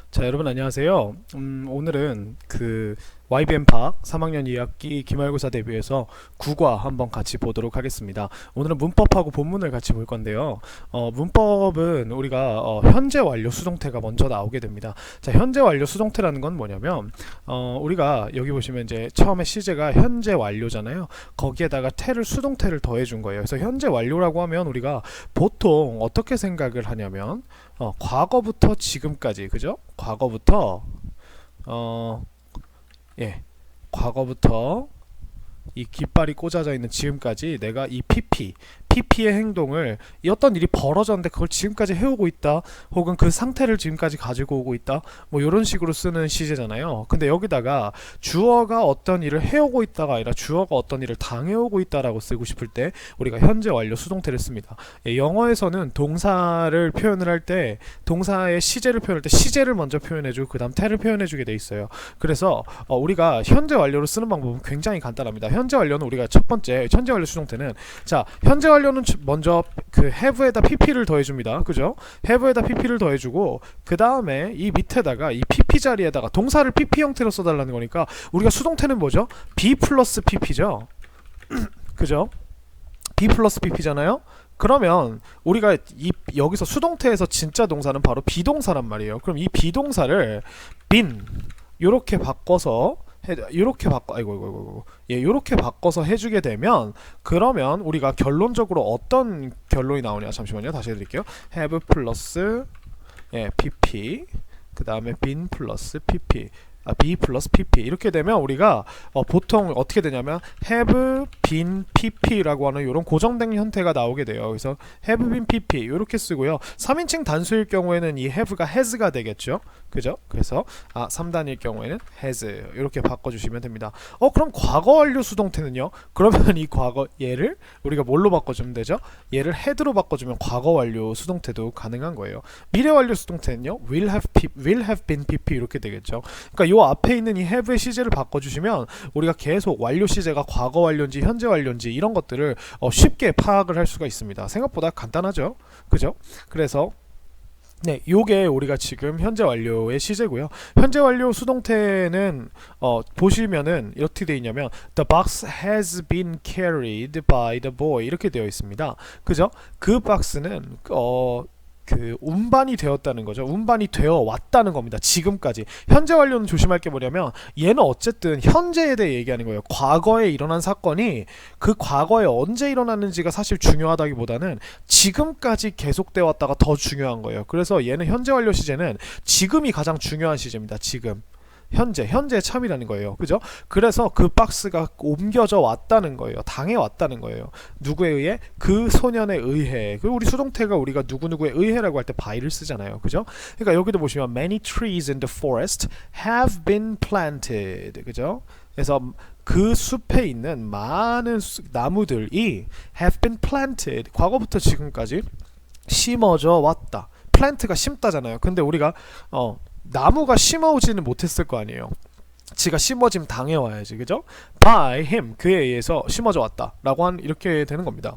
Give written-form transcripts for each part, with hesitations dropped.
자, 여러분 안녕하세요. 오늘은 그 YBM 박 3학년 2학기 기말고사 대비해서 국어 한번 같이 보도록 하겠습니다. 오늘은 문법하고 본문을 같이 볼 건데요. 문법은 우리가 현재 완료 수동태가 먼저 나오게 됩니다. 자, 현재 완료 수동태라는 건 뭐냐면 우리가 여기 보시면 이제 처음에 시제가 현재 완료잖아요. 거기에다가 태를 수동태를 더해 준 거예요. 그래서 현재 완료라고 하면 우리가 보통 어떻게 생각을 하냐면 과거부터 지금까지, 그죠? 과거부터 어, 예, 과거부터 이 깃발이 꽂아져 있는 지금까지 내가 이 PP의 행동을 이 어떤 일이 벌어졌는데 그걸 지금까지 해오고 있다, 혹은 그 상태를 지금까지 가지고 오고 있다, 뭐 이런 식으로 쓰는 시제잖아요. 근데 여기다가 주어가 어떤 일을 해오고 있다가 아니라 주어가 어떤 일을 당해오고 있다라고 쓰고 싶을 때 우리가 현재 완료 수동태를 씁니다. 영어에서는 동사를 표현을 할 때, 동사의 시제를 표현할 때 시제를 먼저 표현해주고 그 다음 태를 표현해주게 돼 있어요. 그래서 우리가 현재 완료를 쓰는 방법은 굉장히 간단합니다. 현재 완료는 우리가 첫 번째 현재 완료 수동태는, 자, 현재 완료는 먼저 그 have에다 pp를 더해줍니다. 그죠? have에다 pp를 더해주고 그 다음에 이 밑에다가 이 pp 자리에다가 동사를 pp 형태로 써달라는 거니까 우리가 수동태는 뭐죠? b 플러스 pp죠. 그죠? b 플러스 pp잖아요. 그러면 우리가 여기서 수동태에서 진짜 동사는 바로 비동사란 말이에요. 그럼 이 비동사를 been 요렇게 바꿔서 이렇게 바꿔, 이렇게 바꿔서 해주게 되면, 그러면 우리가 결론적으로 어떤 결론이 나오냐, 잠시만요, 다시 해드릴게요. have 플러스 pp, 그 다음에 been 플러스 pp, b 플러스 pp, 이렇게 되면 우리가 보통 어떻게 되냐면 have been pp라고 하는 이런 고정된 형태가 나오게 돼요. 그래서 have been pp 이렇게 쓰고요. 3인칭 단수일 경우에는 이 have가 has가 되겠죠. 그죠? 그래서 3단일 경우에는 has 이렇게 바꿔주시면 됩니다. 그럼 과거 완료 수동태는요? 그러면 이 과거 얘를 우리가 뭘로 바꿔주면 되죠? 얘를 had로 바꿔주면 과거 완료 수동태도 가능한 거예요. 미래 완료 수동태는요? will have been pp 이렇게 되겠죠. 그러니까 요 앞에 있는 이 have의 시제를 바꿔주시면 우리가 계속 완료 시제가 과거 완료인지 현재 완료인지 이런 것들을 쉽게 파악을 할 수가 있습니다. 생각보다 간단하죠? 그죠? 그래서 네, 요게 우리가 지금 현재 완료의 시제고요. 현재 완료 수동태는 보시면은 이렇게 되어 있냐면 The box has been carried by the boy 이렇게 되어 있습니다. 그죠? 그 박스는 그 운반이 되었다는 거죠. 운반이 되어 왔다는 겁니다. 지금까지. 현재 완료는 조심할 게 뭐냐면 얘는 어쨌든 현재에 대해 얘기하는 거예요. 과거에 일어난 사건이 그 과거에 언제 일어났는지가 사실 중요하다기보다는 지금까지 계속되어 왔다가 더 중요한 거예요. 그래서 얘는 현재 완료 시제는 지금이 가장 중요한 시제입니다. 지금. 현재 참이라는 거예요. 그죠? 그래서 그 박스가 옮겨져 왔다는 거예요. 당해 왔다는 거예요. 누구에 의해? 그 소년에 의해. 그 우리 수동태가 우리가 누구누구에 의해라고 할 때 by를 쓰잖아요. 그죠? 그러니까 여기도 보시면 many trees in the forest have been planted. 그죠? 그래서 그 숲에 있는 많은 나무들이 have been planted. 과거부터 지금까지 심어져 왔다. 플랜트가 심다잖아요. 근데 우리가 나무가 심어오지는 못했을 거 아니에요. 지가 심어짐 당해와야지, 그죠? by him, 그에 의해서 심어져 왔다 라고 이렇게 되는 겁니다.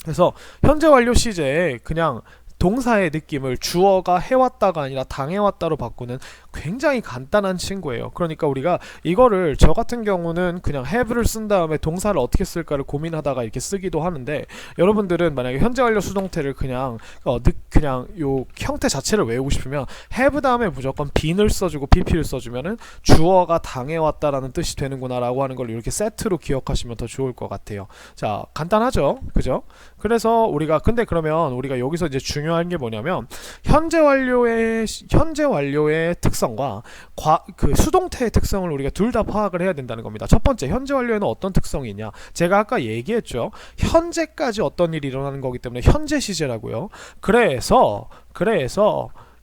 그래서 현재 완료 시제에 그냥 동사의 느낌을 주어가 해왔다가 아니라 당해왔다로 바꾸는 굉장히 간단한 친구예요. 그러니까 우리가 이거를 저 같은 경우는 그냥 have를 쓴 다음에 동사를 어떻게 쓸까를 고민하다가 이렇게 쓰기도 하는데, 여러분들은 만약에 현재 완료 수동태를 그냥 요 형태 자체를 외우고 싶으면 have 다음에 무조건 bene을 써주고 pp를 써주면은 주어가 당해왔다라는 뜻이 되는구나 라고 하는 걸 이렇게 세트로 기억하시면 더 좋을 것 같아요. 자, 간단하죠? 그죠? 그래서 우리가 근데 그러면 우리가 여기서 이제 중요한 게 뭐냐면 현재 완료의 특성과 그 수동태의 특성을 우리가 둘 다 파악을 해야 된다는 겁니다. 첫 번째, 현재 완료에는 어떤 특성이 있냐? 제가 아까 얘기했죠. 현재까지 어떤 일이 일어나는 거기 때문에 현재 시제라고요. 그래서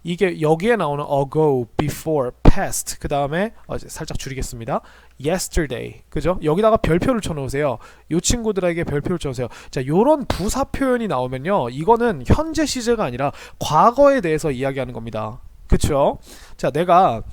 이게 여기에 나오는 ago, before, past, 그 다음에 살짝 줄이겠습니다. yesterday, 그죠? 여기다가 별표를 쳐놓으세요. 이 친구들에게 별표를 쳐놓으세요. 자, 요런 부사 표현이 나오면요, 이거는 현재 시제가 아니라 과거에 대해서 이야기하는 겁니다. 그쵸? 자, 내가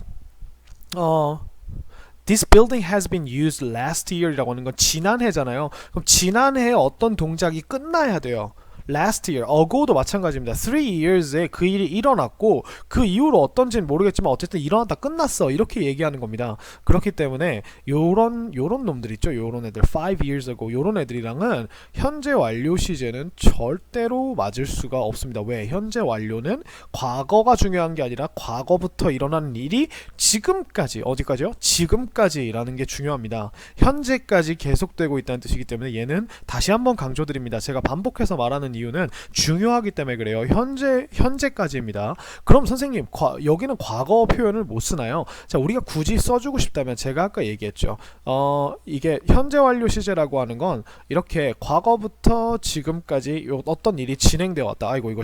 This building has been used last year 이라고 하는 건 지난해잖아요. 그럼 지난해에 어떤 동작이 끝나야 돼요. last year, ago도 마찬가지입니다. 3years에 그 일이 일어났고 그 이후로 어떤지는 모르겠지만 어쨌든 일어났다 끝났어 이렇게 얘기하는 겁니다. 그렇기 때문에 요런 놈들 있죠. 요런 애들 5 years ago 요런 애들이랑은 현재 완료 시제는 절대로 맞을 수가 없습니다. 왜? 현재 완료는 과거가 중요한 게 아니라 과거부터 일어난 일이 지금까지 어디까지요? 지금까지라는 게 중요합니다. 현재까지 계속되고 있다는 뜻이기 때문에 얘는 다시 한번 강조드립니다. 제가 반복해서 말하는 이유는 중요하기 때문에 그래요. 현재까지입니다. 그럼 선생님 여기는 과거 표현을 못 쓰나요? 자, 우리가 굳이 써주고 싶다면 제가 아까 얘기했죠. 이게 현재 완료 시제라고 하는 건 이렇게 과거부터 지금까지 어떤 일이 진행되어 왔다. 아이고 이거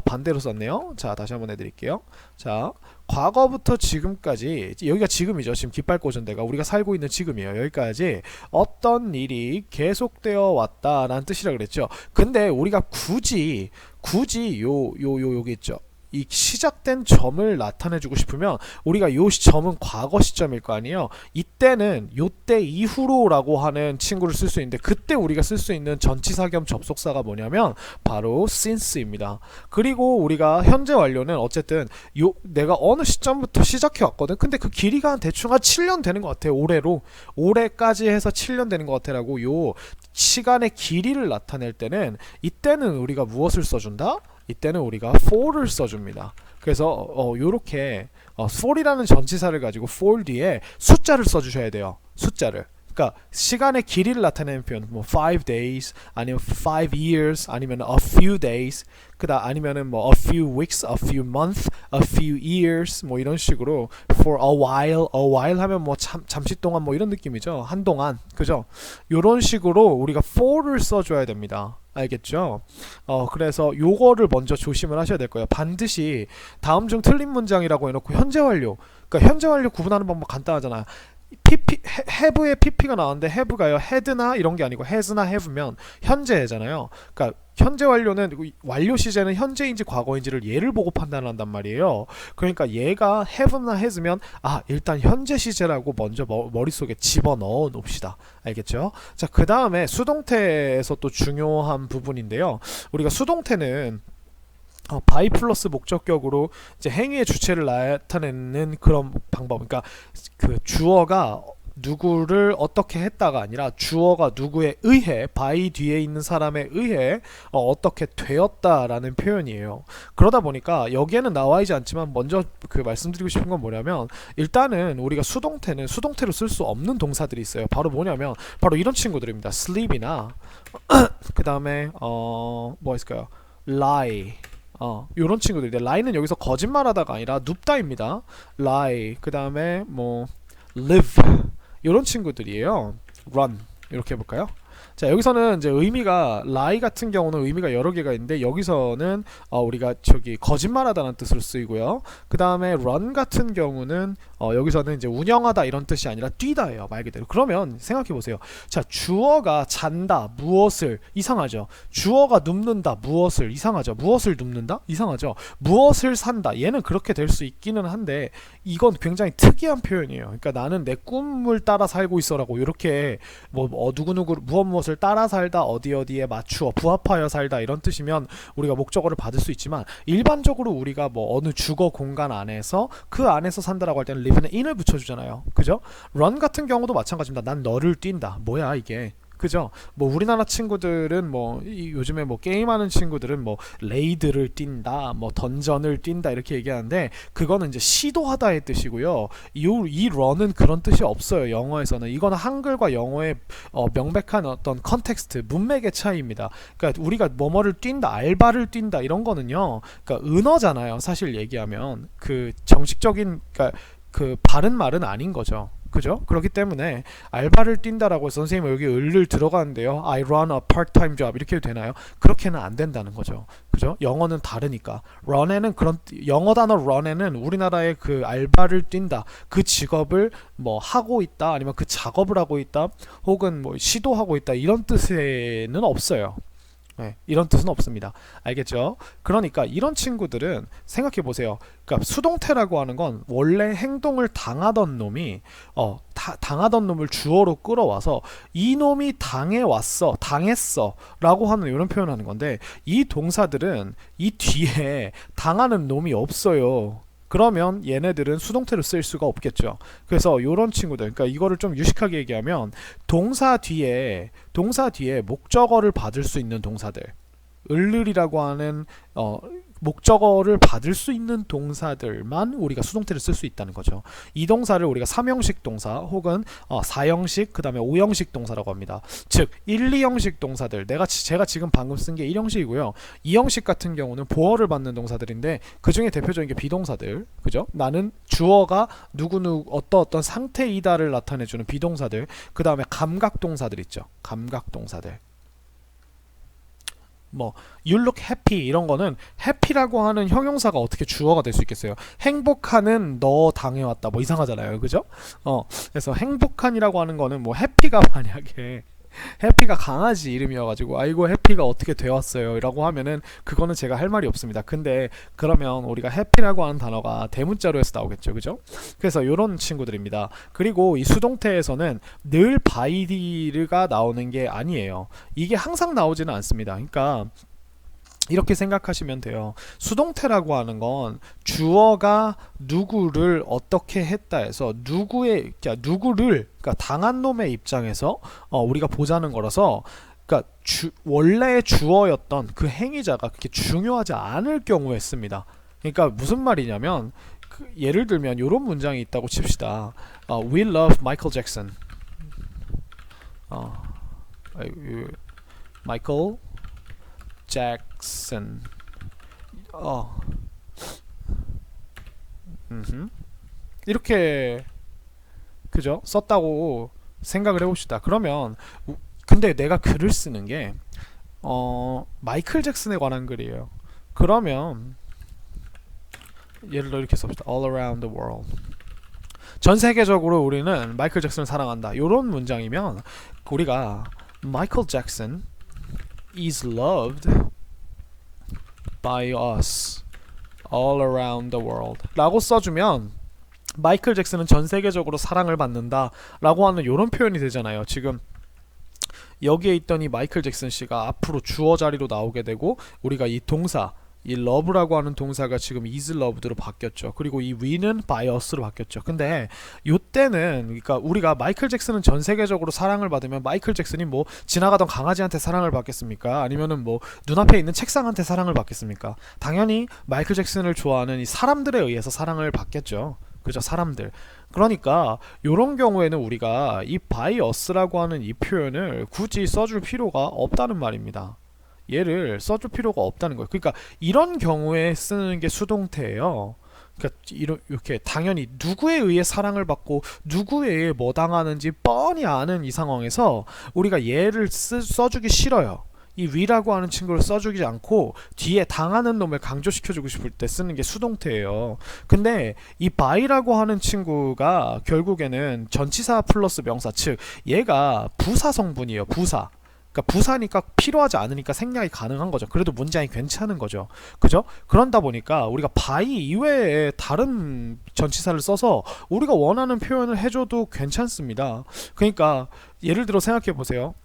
반대로 썼네요. 자, 다시 한번 해드릴게요. 자, 과거부터 지금까지 여기가 지금이죠. 지금 깃발 꽂은 데가 우리가 살고 있는 지금이에요. 여기까지 어떤 일이 계속되어 왔다라는 뜻이라 그랬죠. 근데 우리가 굳이 여기 있죠. 이 시작된 점을 나타내주고 싶으면 우리가 요 점은 과거 시점일 거 아니에요. 이때는 요때 이후로라고 하는 친구를 쓸 수 있는데 그때 우리가 쓸 수 있는 전치사 겸 접속사가 뭐냐면 바로 since입니다. 그리고 우리가 현재 완료는 어쨌든 내가 어느 시점부터 시작해 왔거든. 근데 그 길이가 대충 한 7년 되는 것 같아. 올해까지 해서 7년 되는 것 같아라고 요 시간의 길이를 나타낼 때는 이때는 우리가 무엇을 써준다? 이때는 우리가 for를 써줍니다. 그래서 요렇게 for이라는 전치사를 가지고 for 뒤에 숫자를 써주셔야 돼요. 숫자를. 그러니까 시간의 길이를 나타내는 표현, 뭐 5 days, 아니면 5 years, 아니면 a few days, 아니면은 뭐 a few weeks, a few months, a few years, 뭐 이런 식으로 for a while 하면 뭐 잠시 동안 뭐 이런 느낌이죠. 한동안, 그죠? 이런 식으로 우리가 for를 써줘야 됩니다. 알겠죠? 그래서 요거를 먼저 조심을 하셔야 될 거예요. 반드시 다음 중 틀린 문장이라고 해놓고 현재 완료. 그러니까 현재 완료 구분하는 방법 간단하잖아요. have의 pp가 나왔는데 have가요 had나 이런 게 아니고 has나 have면 현재잖아요. 그러니까 현재 완료는 완료 시제는 현재인지 과거인지를 얘를 보고 판단한단 말이에요. 그러니까 얘가 have나 has면 일단 현재 시제라고 먼저 머릿속에 집어넣어 놓읍시다. 알겠죠? 자, 그 다음에 수동태에서 또 중요한 부분인데요. 우리가 수동태는 by 플러스 목적격으로 이제 행위의 주체를 나타내는 그런 방법. 그러니까 그 주어가 누구를 어떻게 했다가 아니라 주어가 누구에 의해 by 뒤에 있는 사람에 의해 어떻게 되었다라는 표현이에요. 그러다 보니까 여기에는 나와 있지 않지만 먼저 말씀드리고 싶은 건 뭐냐면 일단은 우리가 수동태는 수동태로 쓸 수 없는 동사들이 있어요. 바로 뭐냐면 바로 이런 친구들입니다. sleep이나 그 다음에 뭐 있을까요? lie 요런 친구들인데 lie는 여기서 거짓말하다가 아니라 눕다입니다. lie 그 다음에 뭐 live 요런 친구들이에요. run 이렇게 해볼까요? 자, 여기서는 이제 의미가 lie 같은 경우는 의미가 여러 개가 있는데 여기서는 우리가 거짓말하다는 뜻으로 쓰이고요. 그 다음에 run 같은 경우는 여기서는 이제 운영하다 이런 뜻이 아니라 뛰다예요. 말 그대로. 그러면 생각해 보세요. 자, 주어가 잔다 무엇을 이상하죠. 주어가 눕는다 무엇을 이상하죠. 무엇을 눕는다 이상하죠. 무엇을 산다 얘는 그렇게 될 수 있기는 한데 이건 굉장히 특이한 표현이에요. 그러니까 나는 내 꿈을 따라 살고 있어라고 이렇게 뭐 누구누구 무엇을 따라 살다 어디에 맞추어 부합하여 살다 이런 뜻이면 우리가 목적어를 받을 수 있지만 일반적으로 우리가 뭐 어느 주거 공간 안에서 그 안에서 산다라고 할 때는 live는 in을 붙여주잖아요. 그죠? run 같은 경우도 마찬가지입니다. 난 너를 뛴다. 뭐야 이게? 그죠? 뭐 우리나라 친구들은 뭐 요즘에 뭐 게임하는 친구들은 뭐 레이드를 뛴다, 뭐 던전을 뛴다 이렇게 얘기하는데 그거는 이제 시도하다의 뜻이고요. 이 run은 그런 뜻이 없어요. 영어에서는 이거는 한글과 영어의 명백한 어떤 컨텍스트, 문맥의 차이입니다. 그러니까 우리가 뭐뭐를 뛴다, 알바를 뛴다 이런 거는요. 그러니까 은어잖아요. 사실 얘기하면 그 정식적인 그러니까 그 바른 말은 아닌 거죠. 그죠? 그렇기 때문에 알바를 뛴다라고 해서 선생님 여기 을을 들어가는데요. I run a part-time job 이렇게 해도 되나요? 그렇게는 안 된다는 거죠. 그죠? 영어는 다르니까. run에는 그런 영어 단어 run에는 우리나라의 그 알바를 뛴다. 그 직업을 뭐 하고 있다. 아니면 그 작업을 하고 있다. 혹은 뭐 시도하고 있다. 이런 뜻에는 없어요. 네, 이런 뜻은 없습니다. 알겠죠? 그러니까 이런 친구들은 생각해 보세요. 그러니까 수동태라고 하는 건 원래 행동을 당하던 놈이 당하던 놈을 주어로 끌어와서 이 놈이 당해왔어, 당했어 라고 하는 이런 표현하는 건데, 이 동사들은 이 뒤에 당하는 놈이 없어요. 그러면 얘네들은 수동태로 쓸 수가 없겠죠. 그래서 이런 친구들, 그러니까 이거를 좀 유식하게 얘기하면 동사 뒤에 목적어를 받을 수 있는 동사들, 을을이라고 하는 목적어를 받을 수 있는 동사들만 우리가 수동태를 쓸 수 있다는 거죠. 이 동사를 우리가 3형식 동사 혹은 4형식 그 다음에 5형식 동사라고 합니다. 즉 1, 2형식 동사들, 제가 지금 방금 쓴 게 1형식이고요. 2형식 같은 경우는 보어를 받는 동사들인데 그 중에 대표적인 게 비동사들, 그죠? 나는 주어가 누구누구 어떤 상태이다를 나타내주는 비동사들, 그 다음에 감각 동사들 있죠. 감각 동사들. 뭐 you look happy 이런 거는 happy라고 하는 형용사가 어떻게 주어가 될 수 있겠어요? 행복한은 너 당해왔다 뭐 이상하잖아요, 그죠? 그래서 행복한이라고 하는 거는 뭐 happy가 만약에 해피가 강아지 이름이어가지고 아이고 해피가 어떻게 되었어요 라고 하면은 그거는 제가 할 말이 없습니다. 근데 그러면 우리가 해피라고 하는 단어가 대문자로 해서 나오겠죠, 그죠? 그래서 요런 친구들입니다. 그리고 이 수동태에서는 늘 by가 나오는 게 아니에요. 이게 항상 나오지는 않습니다. 그러니까 이렇게 생각하시면 돼요. 수동태라고 하는 건 주어가 누구를 어떻게 했다 해서 누구를 당한 놈의 입장에서 우리가 보자는 거라서, 그러니까 원래의 주어였던 그 행위자가 그렇게 중요하지 않을 경우에 씁니다. 그러니까 무슨 말이냐면 예를 들면 이런 문장이 있다고 칩시다. We love Michael Jackson. Michael Jackson. 이렇게 그죠? 썼다고 생각을 해봅시다. 그러면 근데 내가 글을 쓰는 게 마이클 잭슨에 관한 글이에요. 그러면 예를 들어 이렇게 써봅시다. All around the world. 전 세계적으로 우리는 마이클 잭슨을 사랑한다. 이런 문장이면 우리가 마이클 잭슨 is loved by us all around the world 라고 써주면 마이클 잭슨은 전 세계적으로 사랑을 받는다 라고 하는 이런 표현이 되잖아요. 지금 여기에 있던 이 마이클 잭슨 씨가 앞으로 주어 자리로 나오게 되고 우리가 이 동사, 이 love라고 하는 동사가 지금 is loved로 바뀌었죠. 그리고 이 we는 by us로 바뀌었죠. 근데 요때는 그러니까 우리가 마이클 잭슨은 전 세계적으로 사랑을 받으면 마이클 잭슨이 뭐 지나가던 강아지한테 사랑을 받겠습니까? 아니면은 뭐 눈앞에 있는 책상한테 사랑을 받겠습니까? 당연히 마이클 잭슨을 좋아하는 이 사람들에 의해서 사랑을 받겠죠. 그죠? 사람들. 그러니까 이런 경우에는 우리가 이 by us라고 하는 이 표현을 굳이 써줄 필요가 없다는 말입니다. 얘를 써줄 필요가 없다는 거예요. 그러니까 이런 경우에 쓰는 게 수동태예요. 그러니까 이렇게 당연히 누구에 의해 사랑을 받고 누구에 의해 뭐 당하는지 뻔히 아는 이 상황에서 우리가 얘를 써주기 싫어요. 이 we라고 하는 친구를 써주지 않고 뒤에 당하는 놈을 강조시켜주고 싶을 때 쓰는 게 수동태예요. 근데 이 by라고 하는 친구가 결국에는 전치사 플러스 명사, 즉 얘가 부사 성분이에요. 부사. 그러니까 부사니까 필요하지 않으니까 생략이 가능한 거죠. 그래도 문장이 괜찮은 거죠. 그죠? 그런다 보니까 우리가 by 이외에 다른 전치사를 써서 우리가 원하는 표현을 해줘도 괜찮습니다. 그러니까 예를 들어 생각해 보세요.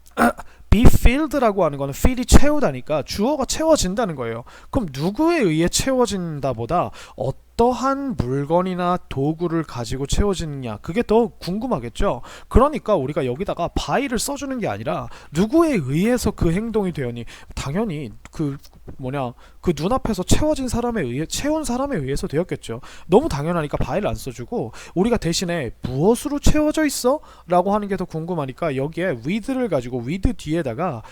be filled라고 하는 거는 fill이 채우다니까 주어가 채워진다는 거예요. 그럼 누구에 의해 채워진다 보다 어떠한 물건이나 도구를 가지고 채워지느냐, 그게 더 궁금하겠죠. 그러니까 우리가 여기다가 by를 써주는 게 아니라 누구에 의해서 그 행동이 되었니, 당연히 그 눈앞에서 채운 사람에 의해서 되었겠죠. 너무 당연하니까 by를 안 써주고 우리가 대신에 무엇으로 채워져 있어? 라고 하는 게 더 궁금하니까 여기에 with를 가지고 with 뒤에다가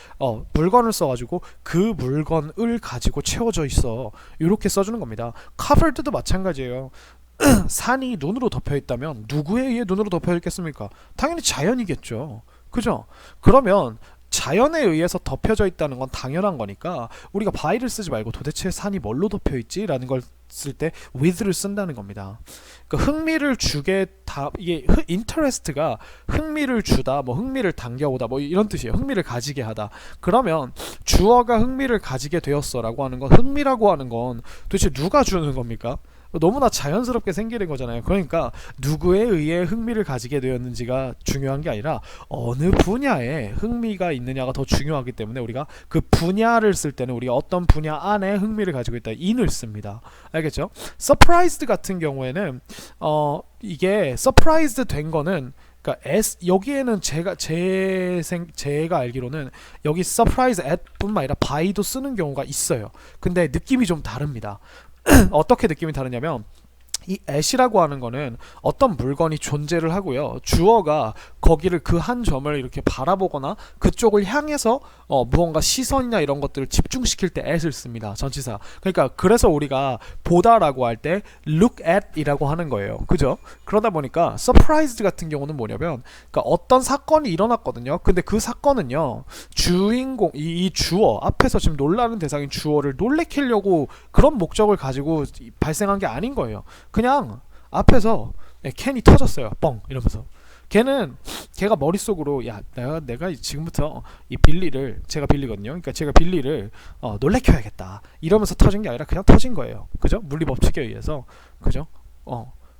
물건을 써가지고 그 물건을 가지고 채워져 있어, 이렇게 써주는 겁니다. covered도 마찬가지예요. 산이 눈으로 덮여있다면 누구에 의해 눈으로 덮여있겠습니까? 당연히 자연이겠죠. 그죠? 그러면 자연에 의해서 덮여져 있다는 건 당연한 거니까 우리가 by를 쓰지 말고 도대체 산이 뭘로 덮여있지? 라는 걸 쓸 때 with를 쓴다는 겁니다. 그러니까 흥미를 주게 이게 interest가 흥미를 주다, 뭐 흥미를 당겨오다, 뭐 이런 뜻이에요. 흥미를 가지게 하다. 그러면 주어가 흥미를 가지게 되었어 라고 하는 건, 흥미라고 하는 건 도대체 누가 주는 겁니까? 너무나 자연스럽게 생기는 거잖아요. 그러니까 누구에 의해 흥미를 가지게 되었는지가 중요한 게 아니라 어느 분야에 흥미가 있느냐가 더 중요하기 때문에 우리가 그 분야를 쓸 때는 우리가 어떤 분야 안에 흥미를 가지고 있다 in을 씁니다. 알겠죠? surprised 같은 경우에는 이게 surprised 된 거는 그러니까 여기에는 제가 알기로는 여기 surprise at 뿐만 아니라 by도 쓰는 경우가 있어요. 근데 느낌이 좀 다릅니다. 어떻게 느낌이 다르냐면 이 at이라고 하는 거는 어떤 물건이 존재를 하고요. 주어가 거기를 그 한 점을 이렇게 바라보거나 그쪽을 향해서 무언가 시선이나 이런 것들을 집중시킬 때 at을 씁니다. 전치사. 그러니까 그래서 우리가 보다라고 할 때 look at 이라고 하는 거예요. 그죠? 그러다 보니까 surprised 같은 경우는 뭐냐면 그러니까 어떤 사건이 일어났거든요. 근데 그 사건은요. 주인공 이 주어 앞에서 지금 놀라는 대상인 주어를 놀래키려고 그런 목적을 가지고 발생한 게 아닌 거예요. 그냥 앞에서 캔이 터졌어요. 뻥 이러면서 걔가 머릿속으로 야 내가 지금부터 이 빌리를 제가 빌리거든요. 그러니까 제가 빌리를 놀래켜야겠다 이러면서 터진 게 아니라 그냥 터진 거예요. 그죠? 물리 법칙에 의해서. 그죠?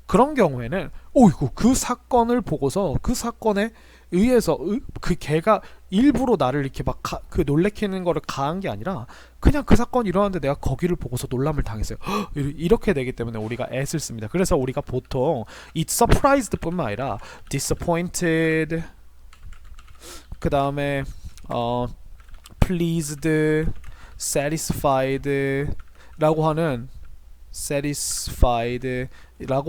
그런 경우에는 오이고 그 사건을 보고서 그 사건에 의해서 그 걔가 일부러 나를 이렇게 막 그 놀래키는 거를 가한 게 아니라 그냥 그 사건이 일어났는데 내가 거기를 보고서 놀람을 당했어요. 이렇게 되기 때문에 우리가 at을 씁니다. 그래서 우리가 보통 it's surprised 뿐만 아니라 disappointed 그 다음에 pleased, satisfied 라고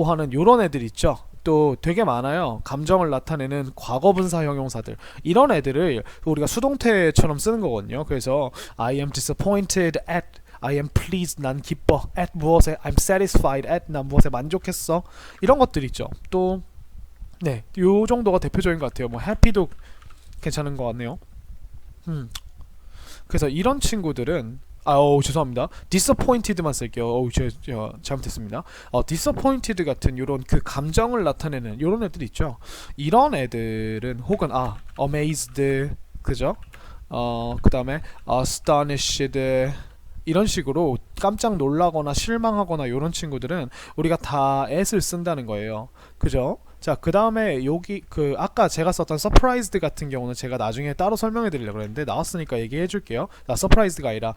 하는 요런 애들 있죠. 또 되게 많아요. 감정을 나타내는 과거분사 형용사들. 이런 애들을 우리가 수동태처럼 쓰는 거거든요. 그래서 I am disappointed at, I am pleased, 난 기뻐, at 무엇에, I'm satisfied at, 난 무엇에 만족했어. 이런 것들 있죠. 또 네, 요 정도가 대표적인 것 같아요. 뭐 happy도 괜찮은 것 같네요. 그래서 이런 친구들은 죄송합니다. disappointed만 쓸게요. 제가 잘못했습니다. disappointed 같은 요런 그 감정을 나타내는 요런 애들 있죠. 이런 애들은 혹은 amazed 그죠? 그 다음에 astonished 이런 식으로 깜짝 놀라거나 실망하거나 요런 친구들은 우리가 다 at을 쓴다는 거예요. 그죠? 자, 그 다음에 여기 아까 제가 썼던 surprised 같은 경우는 제가 나중에 따로 설명해 드리려고 했는데 나왔으니까 얘기해 줄게요. surprised가 아니라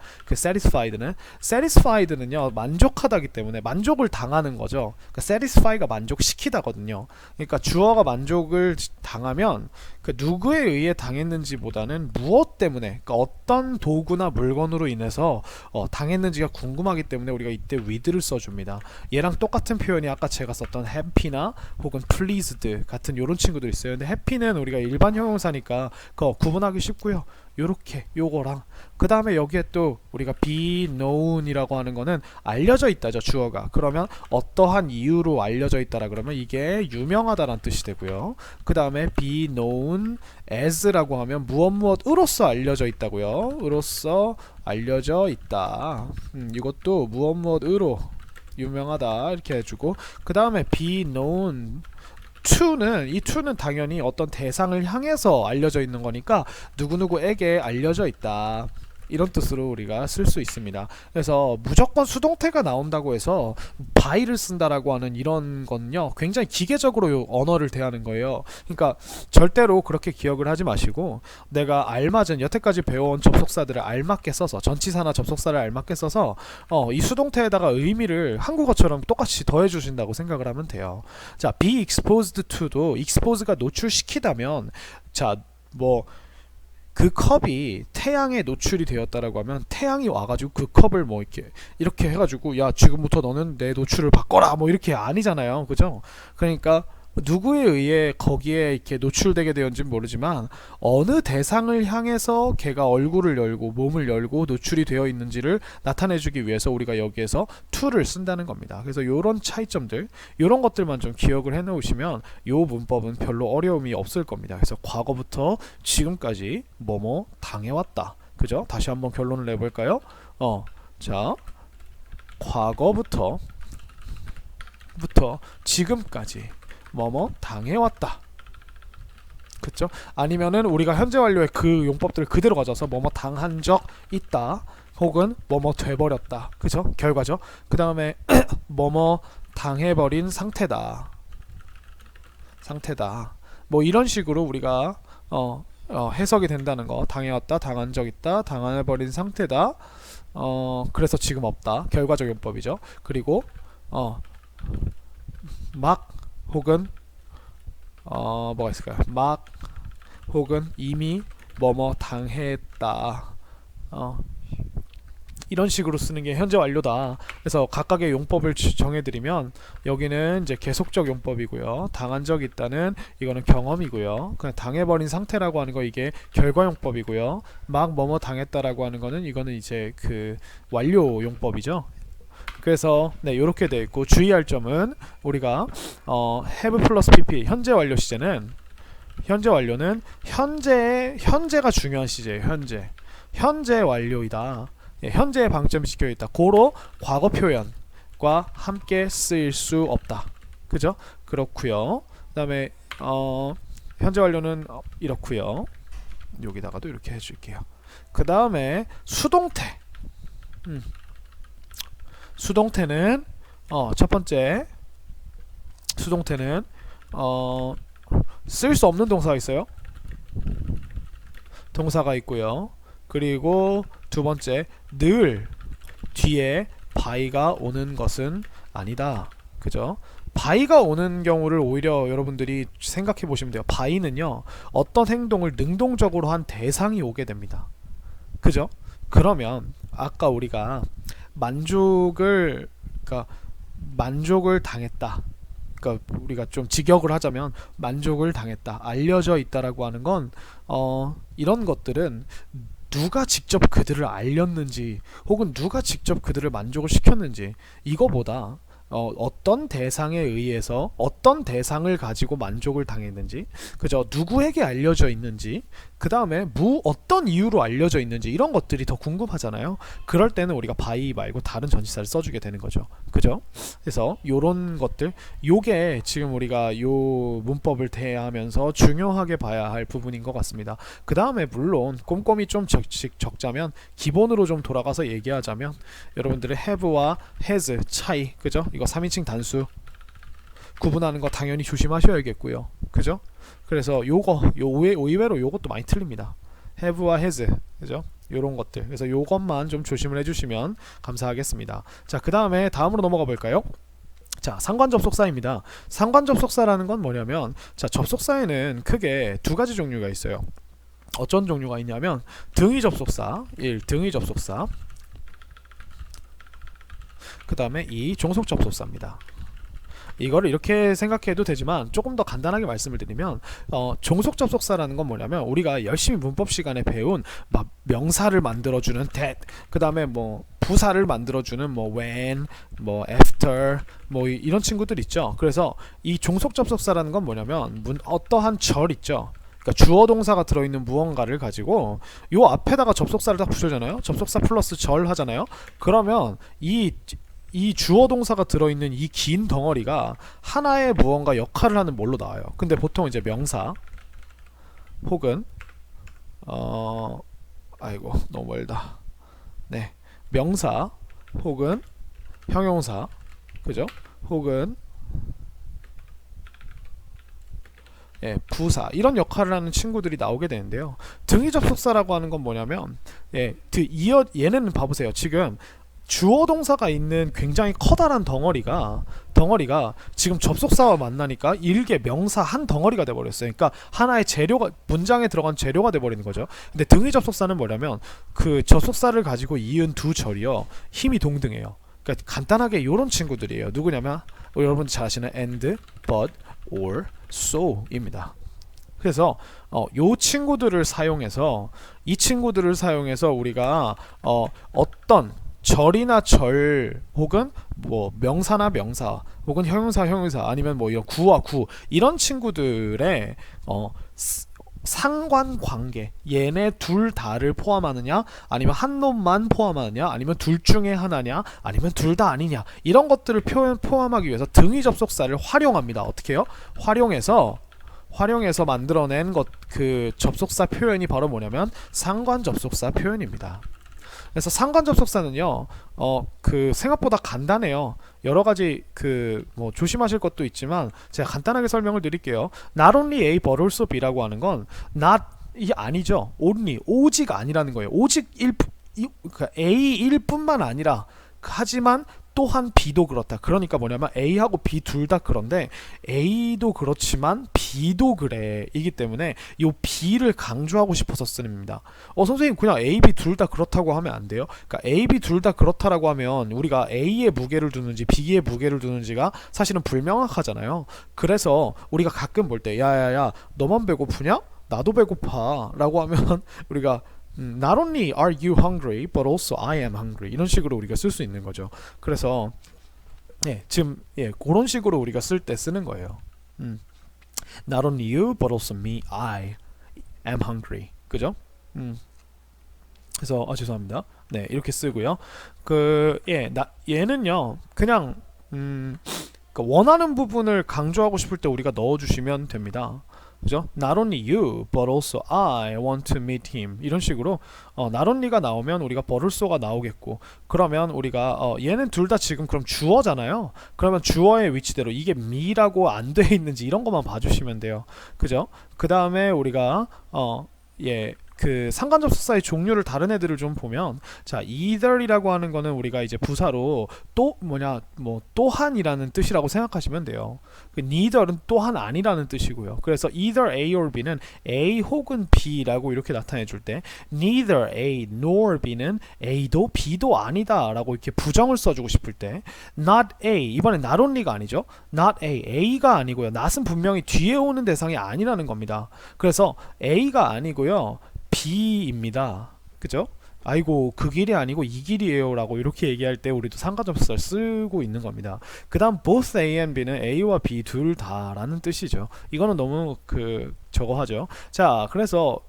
satisfied는요 만족하다기 때문에 만족을 당하는 거죠. 그러니까 satisfy가 만족시키다거든요. 그러니까 주어가 만족을 당하면 그 누구에 의해 당했는지보다는 무엇 때문에, 그러니까 어떤 도구나 물건으로 인해서 당했는지가 궁금하기 때문에 우리가 이때 with를 써줍니다. 얘랑 똑같은 표현이 아까 제가 썼던 happy나 혹은 pleased 같은 요런 친구들 있어요. 근데 happy는 우리가 일반 형용사니까 그거 구분하기 쉽고요. 요렇게 요거랑 그 다음에 여기에 또 우리가 be known이라고 하는 거는 알려져 있다죠. 주어가. 그러면 어떠한 이유로 알려져 있다라 그러면 이게 유명하다라는 뜻이 되고요. 그 다음에 be known as라고 하면 무엇으로서 알려져 있다고요. 으로써 알려져 있다. 이것도 무엇으로 유명하다 이렇게 해주고 그 다음에 be known 이 to는 당연히 어떤 대상을 향해서 알려져 있는 거니까 누구누구에게 알려져 있다 이런 뜻으로 우리가 쓸 수 있습니다. 그래서 무조건 수동태가 나온다고 해서 by를 쓴다라고 하는 이런 건요 굉장히 기계적으로 언어를 대하는 거예요. 그러니까 절대로 그렇게 기억을 하지 마시고 내가 알맞은 여태까지 배워온 접속사들을 알맞게 써서 전치사나 접속사를 알맞게 써서 이 수동태에다가 의미를 한국어처럼 똑같이 더해 주신다고 생각을 하면 돼요. 자, be exposed to도 expose가 노출시키다면 자, 그 컵이 태양에 노출이 되었다라고 하면 태양이 와가지고 그 컵을 이렇게 해가지고 야 지금부터 너는 내 노출을 바꿔라 이렇게 아니잖아요. 그죠? 그러니까 누구에 의해 거기에 이렇게 노출되게 되었는지는 모르지만 어느 대상을 향해서 걔가 얼굴을 열고 몸을 열고 노출이 되어 있는지를 나타내주기 위해서 우리가 여기에서 to를 쓴다는 겁니다. 그래서 요런 차이점들 요런 것들만 좀 기억을 해 놓으시면 요 문법은 별로 어려움이 없을 겁니다. 그래서 과거부터 지금까지 뭐뭐 당해왔다. 그죠? 다시 한번 결론을 내볼까요? 자, 과거부터 지금까지 뭐뭐 당해왔다. 그쵸? 아니면은 우리가 현재 완료의 그 용법들을 그대로 가져서 뭐뭐 당한 적 있다. 혹은 뭐뭐 돼버렸다. 그죠? 결과죠. 그 다음에 뭐뭐 당해버린 상태다. 뭐 이런 식으로 우리가 해석이 된다는 거. 당해왔다, 당한 적 있다, 당해버린 상태다. 그래서 지금 없다. 결과적 용법이죠. 그리고 막 혹은 뭐가 있을까요? 막 혹은 이미 뭐뭐 당했다. 이런 식으로 쓰는 게 현재 완료다. 그래서 각각의 용법을 정해드리면 여기는 이제 계속적 용법이고요. 당한 적이 있다는 이거는 경험이고요. 그냥 당해버린 상태라고 하는 거 이게 결과 용법이고요. 막 뭐뭐 당했다라고 하는 거는 이거는 이제 그 완료 용법이죠. 그래서 네 이렇게 되어 있고 주의할 점은 우리가 have 플러스 pp 현재 완료 시제는 현재 완료는 현재가 중요한 시제예요. 현재 완료이다. 예, 현재에 방점시켜 있다. 고로 과거 표현과 함께 쓰일 수 없다. 그죠? 그렇고요. 그다음에 현재 완료는 이렇고요. 여기다가도 이렇게 해줄게요. 그 다음에 수동태. 수동태는 첫 번째 수동태는 쓸 수 없는 동사가 있어요. 동사가 있고요. 그리고 두 번째, 늘 뒤에 by가 오는 것은 아니다. 그죠? by가 오는 경우를 오히려 여러분들이 생각해 보시면 돼요. by는요, 어떤 행동을 능동적으로 한 대상이 오게 됩니다. 그죠? 그러면 아까 우리가 만족을 당했다. 그러니까 우리가 좀 직역을 하자면 만족을 당했다, 알려져 있다라고 하는 건 이런 것들은 누가 직접 그들을 알렸는지 혹은 누가 직접 그들을 만족을 시켰는지 이거보다 어떤 대상에 의해서 어떤 대상을 가지고 만족을 당했는지, 그죠? 누구에게 알려져 있는지, 그 다음에 어떤 이유로 알려져 있는지 이런 것들이 더 궁금하잖아요. 그럴 때는 우리가 by 말고 다른 전치사를 써주게 되는 거죠. 그죠? 그래서 요런 것들, 요게 지금 우리가 요 문법을 대하면서 중요하게 봐야 할 부분인 것 같습니다. 그 다음에 물론 꼼꼼히 좀 적자면, 기본으로 좀 돌아가서 얘기하자면 여러분들의 have와 has 차이, 그죠? 이거 3인칭 단수 구분하는 거 당연히 조심하셔야겠고요. 그죠? 그래서 의외로 요것도 많이 틀립니다. have와 has, 그죠? 요런 것들. 그래서 요것만 좀 조심을 해주시면 감사하겠습니다. 자, 그 다음에 다음으로 넘어가 볼까요? 자, 상관접속사입니다. 상관접속사라는 건 뭐냐면, 자, 접속사에는 크게 두 가지 종류가 있어요. 어떤 종류가 있냐면 등위접속사, 1. 등위접속사, 그 다음에 2. 종속접속사입니다. 이거를 이렇게 생각해도 되지만 조금 더 간단하게 말씀을 드리면 종속접속사라는 건 뭐냐면 우리가 열심히 문법 시간에 배운 명사를 만들어주는 that, 그 다음에 뭐 부사를 만들어주는 뭐 when, 뭐 after, 뭐 이런 친구들 있죠. 그래서 이 종속접속사라는 건 뭐냐면 어떠한 절 있죠. 그러니까 주어 동사가 들어있는 무언가를 가지고 요 앞에다가 접속사를 딱 붙여잖아요. 접속사 플러스 절 하잖아요. 그러면 이 주어 동사가 들어있는 이 긴 덩어리가 하나의 무언가 역할을 하는 뭘로 나와요. 근데 보통 이제 명사 혹은 아이고 너무 멀다. 네, 명사 혹은 형용사, 그죠? 혹은 부사, 이런 역할을 하는 친구들이 나오게 되는데요. 등위접속사라고 하는 건 뭐냐면 얘는 봐보세요. 지금 주어 동사가 있는 굉장히 커다란 덩어리가 지금 접속사와 만나니까 일개 명사 한 덩어리가 돼버렸어요. 그러니까 하나의 재료가, 문장에 들어간 재료가 돼버리는 거죠. 근데 등위 접속사는 뭐냐면 그 접속사를 가지고 이은 두 절이요, 힘이 동등해요. 그러니까 간단하게 이런 친구들이에요. 누구냐면 여러분 잘 아시는 and, but, or, so 입니다. 그래서 요 친구들을 사용해서 우리가 어떤 절이나 절 혹은 뭐 명사나 명사 혹은 형용사 아니면 뭐 이런 구와 구, 이런 친구들의 상관관계, 얘네 둘 다를 포함하느냐, 아니면 한 놈만 포함하느냐, 아니면 둘 중에 하나냐, 아니면 둘 다 아니냐, 이런 것들을 포함하기 위해서 등위 접속사를 활용합니다. 어떻게 해요? 활용해서 만들어낸 그 접속사 표현이 바로 뭐냐면 상관 접속사 표현입니다. 그래서 상관 접속사는요, 그 생각보다 간단해요. 여러 가지 그 뭐 조심하실 것도 있지만 제가 간단하게 설명을 드릴게요. Not only A but also B라고 하는 건 not 이 아니죠. only 오직 아니라는 거예요. 오직 그러니까 A일 뿐만 아니라 하지만 또한 B도 그렇다. 그러니까 뭐냐면 A하고 B 둘 다 그런데 A도 그렇지만 B도 그래. 이기 때문에 이 B를 강조하고 싶어서 쓰입니다. 선생님 그냥 A, B 둘 다 그렇다고 하면 안 돼요. 그러니까 A, B 둘 다 그렇다라고 하면 우리가 A에 무게를 두는지 B에 무게를 두는지가 사실은 불명확하잖아요. 그래서 우리가 가끔 볼 때 야야야 너만 배고프냐? 나도 배고파 라고 하면 우리가 Not only are you hungry, but also I am hungry. 이런 식으로 우리가 쓸 수 있는 거죠. 그래서 지금 그런 식으로 우리가 쓸 때 쓰는 거예요. Not only you, but also me, I am hungry. 그죠? 그래서 죄송합니다. 네, 이렇게 쓰고요. 얘는요, 그냥 원하는 부분을 강조하고 싶을 때 우리가 넣어주시면 됩니다. 그죠? Not only you, but also I want to meet him. 이런 식으로 not only가 나오면 우리가 but also가 나오겠고, 그러면 우리가 얘는 둘 다 지금 그럼 주어잖아요. 그러면 주어의 위치대로 이게 me라고 안 돼 있는지 이런 것만 봐주시면 돼요. 그죠? 그 다음에 우리가 그 상관 접속사의 종류를 다른 애들을 좀 보면, 자 either이라고 하는 거는 우리가 이제 부사로 또 또한이라는 뜻이라고 생각하시면 돼요. 그 neither은 또한 아니라는 뜻이고요. 그래서 either A or B는 A 혹은 B라고 이렇게 나타내 줄 때 neither A nor B는 A도 B도 아니다라고 이렇게 부정을 써주고 싶을 때 not A, 이번엔 not only가 아니죠. not A, A가 아니고요. not은 분명히 뒤에 오는 대상이 아니라는 겁니다. 그래서 A가 아니고요. B입니다. 그죠? 아이고 그 길이 아니고 이 길이에요 라고 이렇게 얘기할 때 우리도 상관접속사를 쓰고 있는 겁니다. 그 다음 both A and B는 A와 B 둘 다 라는 뜻이죠. 이거는 너무 저거 하죠. 자, 그래서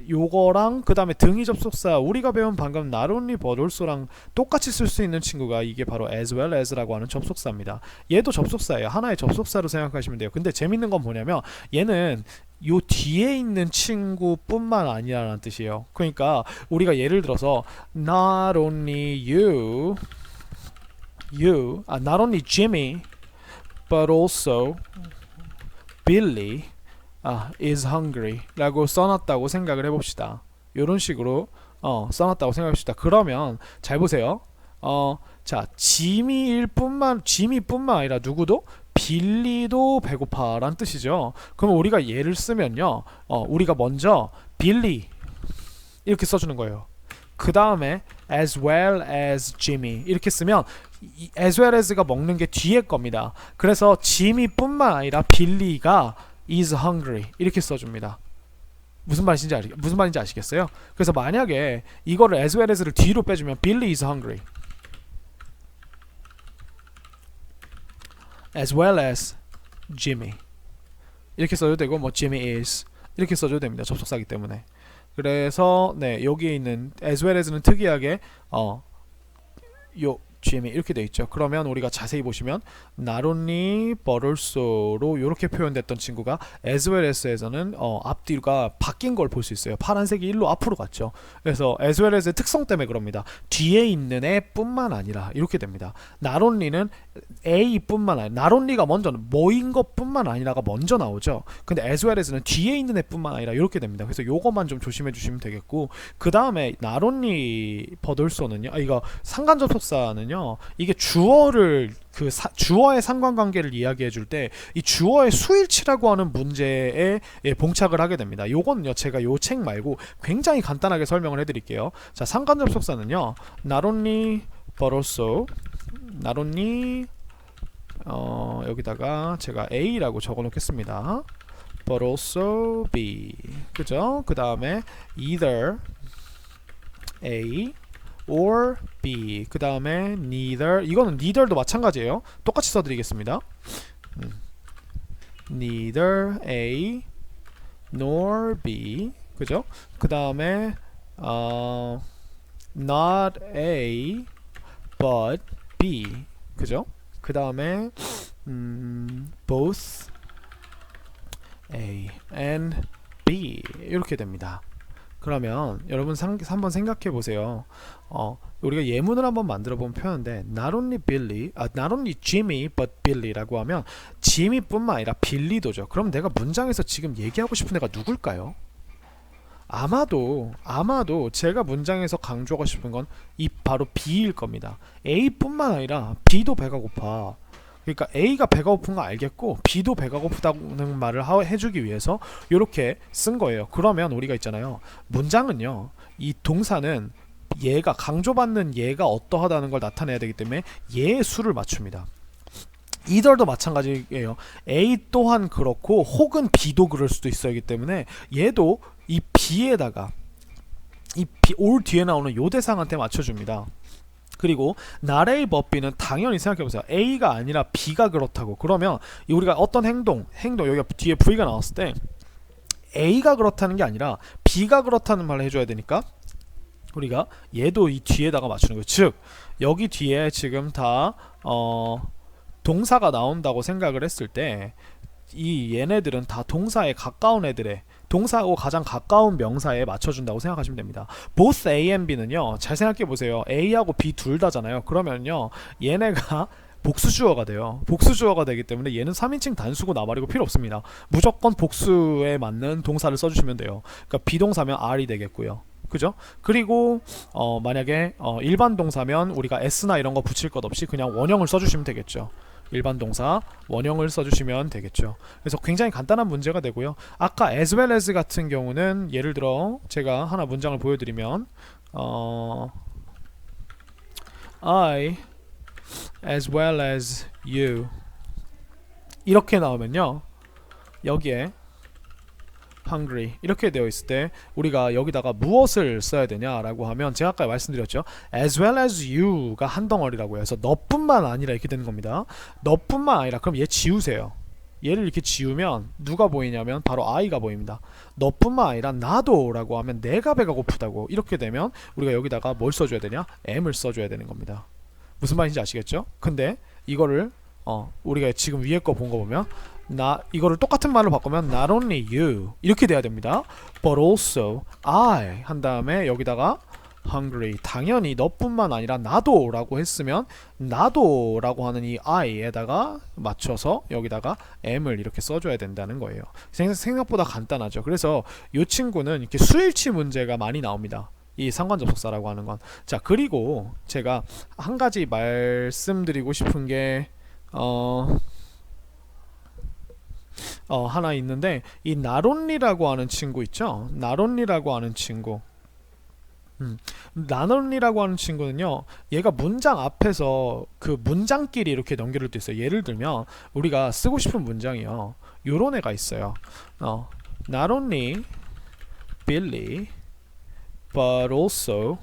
요거랑 그 다음에 등위 접속사 우리가 배운 방금 not only but also랑 똑같이 쓸 수 있는 친구가 이게 바로 as well as 라고 하는 접속사입니다. 얘도 접속사예요. 하나의 접속사로 생각하시면 돼요. 근데 재밌는 건 뭐냐면 얘는 요 뒤에 있는 친구뿐만 아니라는 뜻이에요. 그러니까 우리가 예를 들어서 not only not only Jimmy but also Billy is hungry 라고 써놨다고 생각을 해봅시다. 요런 식으로 써놨다고 생각해봅시다. 그러면 잘 보세요. 자 지미뿐만 아니라 누구도 빌리도 배고파 라는 뜻이죠. 그럼 우리가 예를 쓰면요, 우리가 먼저 빌리 이렇게 써주는 거예요. 그 다음에 as well as Jimmy 이렇게 쓰면 as well as가 먹는 게 뒤에 겁니다. 그래서 지미뿐만 아니라 빌리가 is hungry 이렇게 써줍니다. 무슨 말인지 아시겠어요? 그래서 만약에 이거를 as well as를 뒤로 빼주면 Billy is hungry as well as Jimmy 이렇게 써도 되고 뭐 Jimmy is 이렇게 써도 됩니다. 접속사기 때문에. 그래서 여기에 있는 as well as는 특이하게 요 Jimmy 이렇게 돼 있죠. 그러면 우리가 자세히 보시면 not only but also로 이렇게 표현됐던 친구가 as well as에서는 앞뒤가 바뀐 걸 볼 수 있어요. 파란색이 일로 앞으로 갔죠. 그래서 as well as의 특성 때문에 그럽니다. 뒤에 있는 애뿐만 아니라 이렇게 됩니다. not only는 A뿐만 아니라 not only가 먼저 뭐인 것뿐만 아니라가 먼저 나오죠. 근데 as well as는 뒤에 있는 애뿐만 아니라 이렇게 됩니다. 그래서 요것만 좀 조심해 주시면 되겠고, 그 다음에 not only but also는요, 이거 상관 접속사는 이게 주어를 주어의 상관관계를 이야기해 줄 때 이 주어의 수일치라고 하는 문제에 봉착을 하게 됩니다. 요건요 제가 요 책 말고 굉장히 간단하게 설명을 해드릴게요. 자, 상관 접속사는요 not only but also not only 여기다가 제가 A라고 적어 놓겠습니다. but also B 그죠? 그 다음에 either A or B 그 다음에 neither, 이거는 neither도 마찬가지예요. 똑같이 써드리겠습니다. neither A nor B 그죠? 그 다음에 not A but B 그죠? 그 다음에 both A and B 이렇게 됩니다. 그러면 여러분 한번 생각해 보세요. 우리가 예문을 한번 만들어 보면 표현인데 not only Billy, not only Jimmy but Billy라고 하면 지미뿐만 아니라 빌리도죠. 그럼 내가 문장에서 지금 얘기하고 싶은 애가 누굴까요? 아마도 제가 문장에서 강조하고 싶은 건 이 바로 B일 겁니다. A뿐만 아니라 B도 배가 고파. 그러니까 A가 배가 고픈 거 알겠고 B도 배가 고프다는 말을 해주기 위해서 이렇게 쓴 거예요. 그러면 우리가 있잖아요. 문장은요. 이 동사는 얘가 강조받는 얘가 어떠하다는 걸 나타내야 되기 때문에 얘의 수를 맞춥니다. either도 마찬가지예요. A 또한 그렇고 혹은 B도 그럴 수도 있어야기 때문에 얘도 이 B에다가 이 올 뒤에 나오는 요 대상한테 맞춰줍니다. 그리고 나레이 법비는 당연히 생각해보세요. A가 아니라 B가 그렇다고. 그러면 우리가 어떤 행동 여기가 뒤에 V가 나왔을 때 A가 그렇다는 게 아니라 B가 그렇다는 말을 해줘야 되니까 우리가 얘도 이 뒤에다가 맞추는 거예요. 즉 여기 뒤에 지금 다 동사가 나온다고 생각을 했을 때 이 얘네들은 다 동사에 가까운 애들에 동사하고 가장 가까운 명사에 맞춰준다고 생각하시면 됩니다. both A and B는요. 잘 생각해보세요. A하고 B 둘 다잖아요. 그러면요. 얘네가 복수주어가 돼요. 복수주어가 되기 때문에 얘는 3인칭 단수고 나발이고 필요 없습니다. 무조건 복수에 맞는 동사를 써주시면 돼요. 그러니까 비동사면 R이 되겠고요. 그죠? 그리고 만약에 일반 동사면 우리가 S나 이런 거 붙일 것 없이 그냥 원형을 써주시면 되겠죠. 일반 동사 원형을 써주시면 되겠죠. 그래서 굉장히 간단한 문제가 되고요. 아까 as well as 같은 경우는 예를 들어 제가 하나 문장을 보여드리면 I as well as you 이렇게 나오면요. 여기에 hungry 이렇게 되어 있을 때 우리가 여기다가 무엇을 써야 되냐라고 하면 제가 아까 말씀드렸죠. as well as you가 한 덩어리라고 해서 너뿐만 아니라 이렇게 되는 겁니다. 너뿐만 아니라 그럼 얘 지우세요. 얘를 이렇게 지우면 누가 보이냐면 바로 I가 보입니다. 너뿐만 아니라 나도 라고 하면 내가 배가 고프다고 이렇게 되면 우리가 여기다가 뭘 써줘야 되냐? M을 써줘야 되는 겁니다. 무슨 말인지 아시겠죠? 근데 이거를 우리가 지금 위에 거 본 거 보면 이거를 똑같은 말로 바꾸면 not only you 이렇게 돼야 됩니다. but also I 한 다음에 여기다가 hungry 당연히 너뿐만 아니라 나도 라고 했으면 나도 라고 하는 이 I에다가 맞춰서 여기다가 M을 이렇게 써줘야 된다는 거예요. 생각보다 간단하죠. 그래서 이 친구는 이렇게 수일치 문제가 많이 나옵니다. 이 상관접속사라고 하는 건. 자, 그리고 제가 한 가지 말씀드리고 싶은 게 하나 있는데 이 나론리라고 하는 친구 있죠? 나론리라고 하는 친구. 나론리라고 하는 친구는요. 얘가 문장 앞에서 그 문장끼리 이렇게 연결될 때 있어요. 예를 들면 우리가 쓰고 싶은 문장이요. 요런 애가 있어요. Not only Billy but also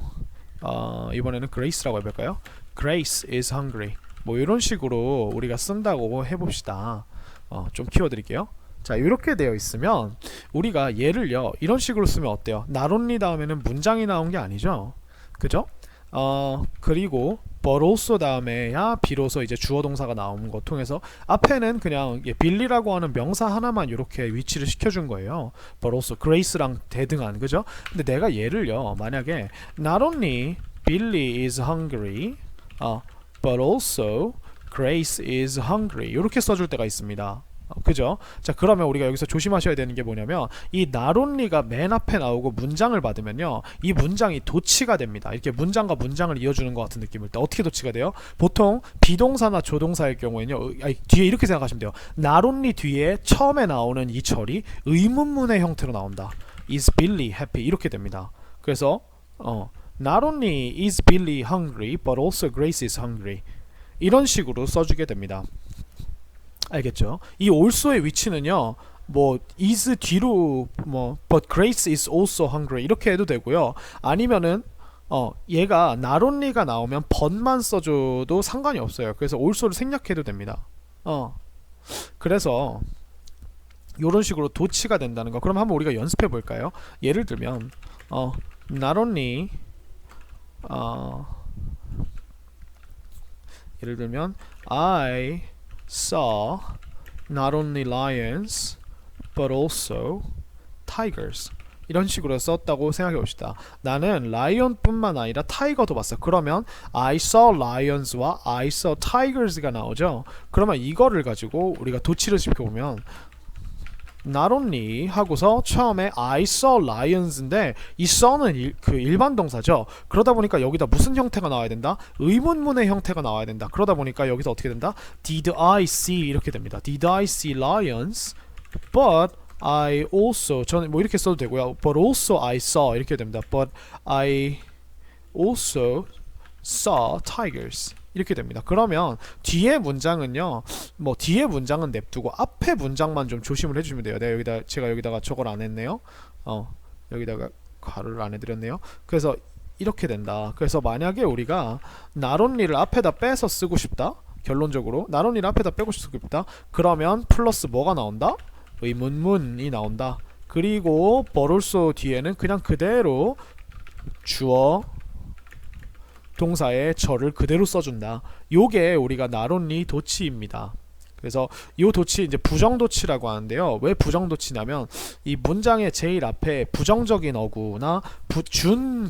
이번에는 Grace라고 해볼까요? Grace is hungry. 뭐 이런 식으로 우리가 쓴다고 해봅시다. 좀 키워드릴게요. 자, 이렇게 되어 있으면 우리가 얘를요 이런 식으로 쓰면 어때요? not only 다음에는 문장이 나온 게 아니죠, 그죠? 그리고 but also 다음에야 비로소 이제 주어 동사가 나오는 거 통해서 앞에는 그냥 빌리라고 하는 명사 하나만 이렇게 위치를 시켜준 거예요. but also Grace랑 대등한, 그죠? 근데 내가 얘를요 만약에 not only Billy is hungry, but also Grace is hungry 이렇게 써줄 때가 있습니다. 그죠? 자, 그러면 우리가 여기서 조심하셔야 되는 게 뭐냐면 이 not only가 맨 앞에 나오고 문장을 받으면요 이 문장이 도치가 됩니다. 이렇게 문장과 문장을 이어주는 것 같은 느낌일 때 어떻게 도치가 돼요? 보통 비동사나 조동사일 경우에는요 뒤에 이렇게 생각하시면 돼요. not only 뒤에 처음에 나오는 이 절이 의문문의 형태로 나온다. Is Billy happy? 이렇게 됩니다. 그래서 not only is Billy hungry but also Grace is hungry 이런 식으로 써주게 됩니다. 알겠죠? 이 also의 위치는요 뭐 is 뒤로 뭐 but Grace is also hungry 이렇게 해도 되고요. 아니면은 얘가 not only가 나오면 but만 써줘도 상관이 없어요. 그래서 also를 생략해도 됩니다. 그래서 이런 식으로 도치가 된다는 거. 그럼 한번 우리가 연습해 볼까요? 예를 들면 not only 예를 들면 I saw not only lions but also tigers. 이런 식으로 썼다고 생각해 봅시다. 나는 라이언뿐만 아니라 타이거도 봤어. 그러면 I saw lions와 I saw tigers가 나오죠. 그러면 이거를 가지고 우리가 도치를 시켜보면 not only 하고서 처음에 I saw lions인데 이 saw는 그 일반 동사죠. 그러다 보니까 여기다 무슨 형태가 나와야 된다? 의문문의 형태가 나와야 된다. 그러다 보니까 여기서 어떻게 된다? Did I see 이렇게 됩니다. Did I see lions? But I also 저는 뭐 이렇게 써도 되고요. But also I saw 이렇게 됩니다. But I also saw tigers 이렇게 됩니다. 그러면 뒤에 문장은요, 뭐 뒤에 문장은 냅두고 앞에 문장만 좀 조심을 해주시면 돼요. 네, 여기다 제가 여기다가 저걸 안 했네요. 여기다가 가로를 안 해드렸네요. 그래서 이렇게 된다. 그래서 만약에 우리가 not only를 앞에다 빼서 쓰고 싶다. 결론적으로 not only를 앞에다 빼고 싶다. 그러면 플러스 뭐가 나온다? 의문문이 나온다. 그리고 but also 뒤에는 그냥 그대로 주어 동사의 절을 그대로 써준다. 요게 우리가 not only 도치입니다. 그래서 이 도치 이제 부정도치라고 하는데요. 왜 부정도치냐면 이 문장의 제일 앞에 부정적인 어구나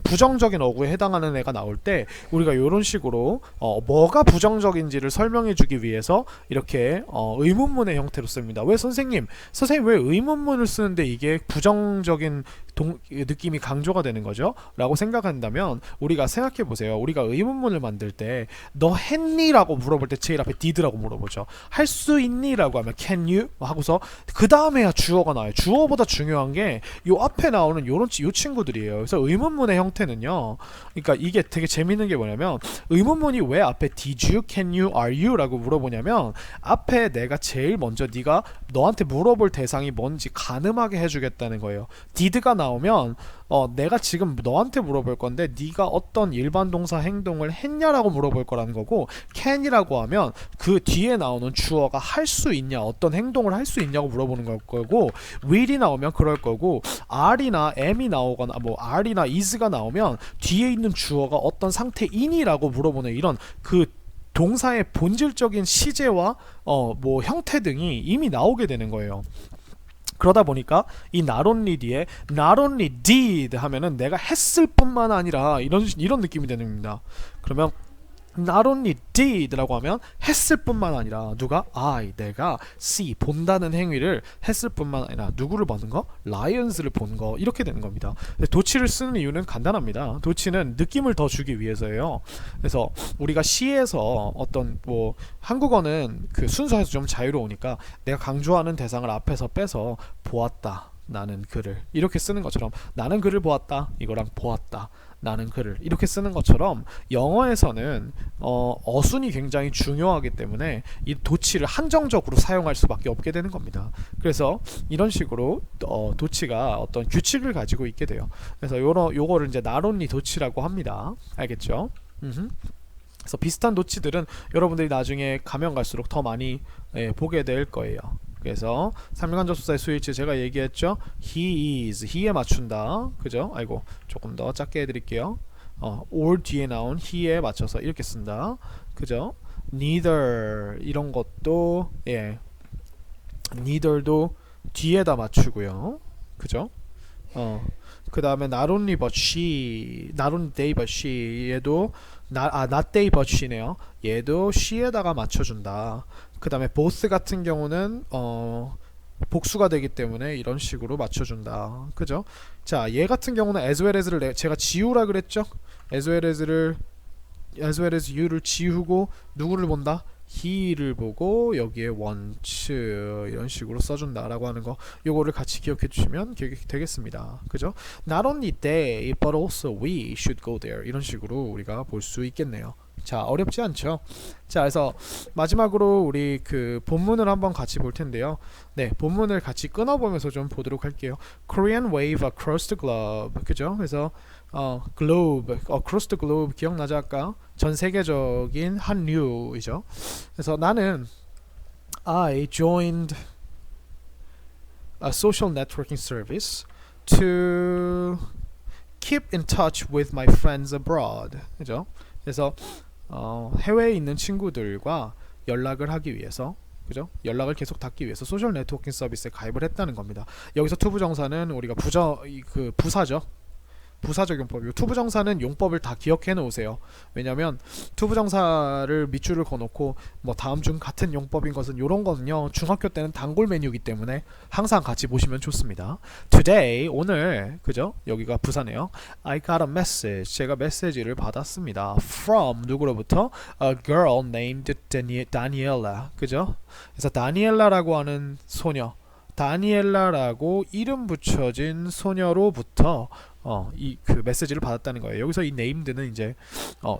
부정적인 어구에 해당하는 애가 나올 때 우리가 이런 식으로 뭐가 부정적인지를 설명해주기 위해서 이렇게 의문문의 형태로 씁니다. 왜 선생님 왜 의문문을 쓰는데 이게 부정적인 느낌이 강조가 되는 거죠? 라고 생각한다면 우리가 생각해 보세요. 우리가 의문문을 만들 때 너 했니? 라고 물어볼 때 제일 앞에 did라고 물어보죠. 할 수 있니? 라고 하면 can you? 하고서 그 다음에야 주어가 나와요. 주어보다 중요한 게 요 앞에 나오는 요 친구들이에요. 그래서 의문문의 형태는요, 그러니까 이게 되게 재밌는 게 뭐냐면 의문문이 왜 앞에 did you, can you, are you? 라고 물어보냐면 앞에 내가 제일 먼저 네가 너한테 물어볼 대상이 뭔지 가늠하게 해주겠다는 거예요. did가 나오면 내가 지금 너한테 물어볼 건데 네가 어떤 일반 동사 행동을 했냐라고 물어볼 거라는 거고, can이라고 하면 그 뒤에 나오는 주어가 할 수 있냐, 어떤 행동을 할 수 있냐고 물어보는 걸 거고, will이 나오면 그럴 거고, are이나 am이 나오거나 뭐 are이나 is가 나오면 뒤에 있는 주어가 어떤 상태이니라고 물어보는 이런 그 동사의 본질적인 시제와 뭐 형태 등이 이미 나오게 되는 거예요. 그러다 보니까 이 not only 뒤에 not only did 하면은 내가 했을 뿐만 아니라 이런 느낌이 되는 겁니다. 그러면 not only did 라고 하면 했을 뿐만 아니라 누가? 내가 see 본다는 행위를 했을 뿐만 아니라 누구를 보는 거? lions를 본 거, 이렇게 되는 겁니다. 도치를 쓰는 이유는 간단합니다. 도치는 느낌을 더 주기 위해서예요. 그래서 우리가 시에서 어떤 뭐 한국어는 그 순서에서 좀 자유로우니까 내가 강조하는 대상을 앞에서 빼서 보았다, 나는 그를, 이렇게 쓰는 것처럼 나는 그를 보았다, 이거랑 보았다, 나는 그를, 이렇게 쓰는 것처럼 영어에서는 어순이 굉장히 중요하기 때문에 이 도치를 한정적으로 사용할 수밖에 없게 되는 겁니다. 그래서 이런 식으로 도치가 어떤 규칙을 가지고 있게 돼요. 그래서 요거를 이제 not only 도치라고 합니다. 알겠죠? 그래서 비슷한 도치들은 여러분들이 나중에 가면 갈수록 더 많이 보게 될 거예요. 그래서 삼일간접속사의 스위치 제가 얘기했죠. he is, he에 맞춘다. 그죠? 아이고, 조금 더 작게 해드릴게요. or 뒤에 나온 he에 맞춰서 이렇게 쓴다. 그죠? neither 이런 것도 neither도 뒤에다 맞추고요. 그죠? 그 다음에 not only but she, not only they but she, 얘도 not they but she네요. 얘도 she에다가 맞춰준다. 그 다음에 both 같은 경우는 복수가 되기 때문에 이런 식으로 맞춰준다. 그죠? 자, 얘 같은 경우는 as well as를 제가 지우라 그랬죠? as well as you를 지우고 누구를 본다? he를 보고 여기에 want 이런 식으로 써준다라고 하는 거, 요거를 같이 기억해 주시면 되겠습니다. 그죠? Not only they but also we should go there, 이런 식으로 우리가 볼 수 있겠네요. 자, 어렵지 않죠? 자, 그래서 마지막으로 우리 그 본문을 한번 같이 볼 텐데요. 네, 본문을 같이 끊어보면서 좀 보도록 할게요. Korean wave across the globe. 그죠? 그래서 globe, across the globe 기억나죠? 아까 전 세계적인 한류이죠. 그래서 나는 I joined a social networking service to keep in touch with my friends abroad. 그죠? 그래서 해외에 있는 친구들과 연락을 하기 위해서 그죠? 연락을 계속 닿기 위해서 소셜 네트워킹 서비스에 가입을 했다는 겁니다. 여기서 투부정사는 우리가 부사죠. 부사적 용법이고, 투부정사는 용법을 다 기억해 놓으세요. 왜냐면 투부정사를 밑줄을 그어놓고 뭐 다음 중 같은 용법인 것은 요런 거는요, 중학교 때는 단골 메뉴이기 때문에 항상 같이 보시면 좋습니다. Today, 오늘, 그죠? 여기가 부사네요. I got a message. 제가 메시지를 받았습니다. From 누구로부터? A girl named Daniela. 그죠? 그래서 다니엘라라고 하는 소녀, 다니엘라라고 이름 붙여진 소녀로부터 이 그 메시지를 받았다는 거예요. 여기서 이 네임드는 이제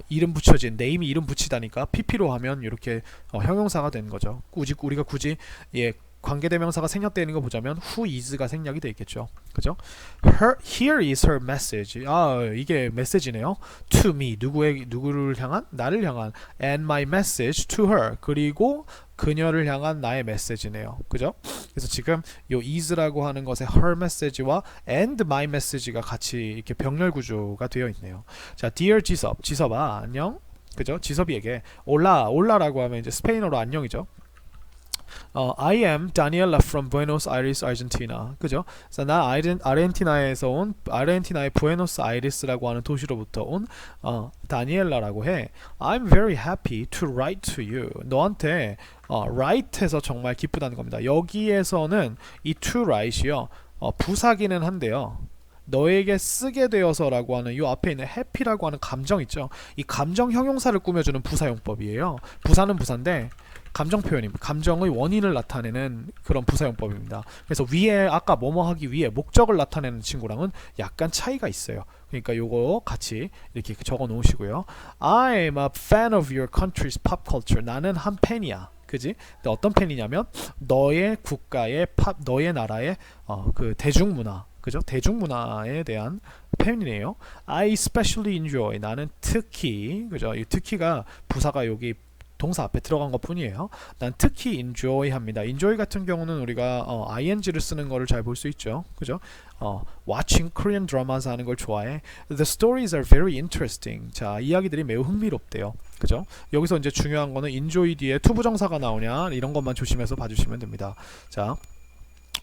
이름 붙여진, 네임이 이름 붙이다니까 PP로 하면 이렇게 형용사가 되는 거죠. 우리가 굳이 관계대명사가 생략되는 거 보자면 who is가 생략이 돼 있겠죠. 그죠? Here is her message. 이게 메시지네요. To me, 누구를 향한? 나를 향한. And my message to her. 그리고 그녀를 향한 나의 메시지네요. 그죠? 그래서 지금 요 is라고 하는 것에 her message와 and my message가 같이 이렇게 병렬 구조가 되어 있네요. 자, dear 지섭아, 안녕. 그죠? 지섭이에게 올라라고 하면 이제 스페인어로 안녕이죠. I am Daniela from Buenos Aires, Argentina. 그죠? 그래서 나 아르헨티나에서 온, 아르헨티나의 부에노스 아이레스라고 하는 도시로부터 온 다니엘라라고 해. I'm very happy to write to you. 너한테 write해서 정말 기쁘다는 겁니다. 여기에서는 이 to write이요, 부사기는 한데요, 너에게 쓰게 되어서라고 하는 이 앞에 있는 happy라고 하는 감정 있죠. 이 감정 형용사를 꾸며주는 부사용법이에요. 부사는 부사인데 감정 표현입니다. 감정의 원인을 나타내는 그런 부사용법입니다. 그래서 위에 아까 뭐뭐 하기 위해 목적을 나타내는 친구랑은 약간 차이가 있어요. 그러니까 요거 같이 이렇게 적어 놓으시고요. I'm a fan of your country's pop culture. 나는 한 팬이야. 그지? 근데 어떤 팬이냐면 너의 국가의 너의 나라의 그 대중문화, 그죠? 대중문화에 대한 팬이네요. I especially enjoy. 나는 특히, 그죠? 이 특히가 부사가 여기 동사 앞에 들어간 것 뿐이에요. 난 특히 enjoy 합니다. enjoy 같은 경우는 우리가 ing를 쓰는 거를 잘 볼 수 있죠. 그죠? watching Korean dramas 하는 걸 좋아해. The stories are very interesting. 자, 이야기들이 매우 흥미롭대요. 그죠? 여기서 이제 중요한 거는 enjoy 뒤에 투부정사가 나오냐, 이런 것만 조심해서 봐주시면 됩니다. 자,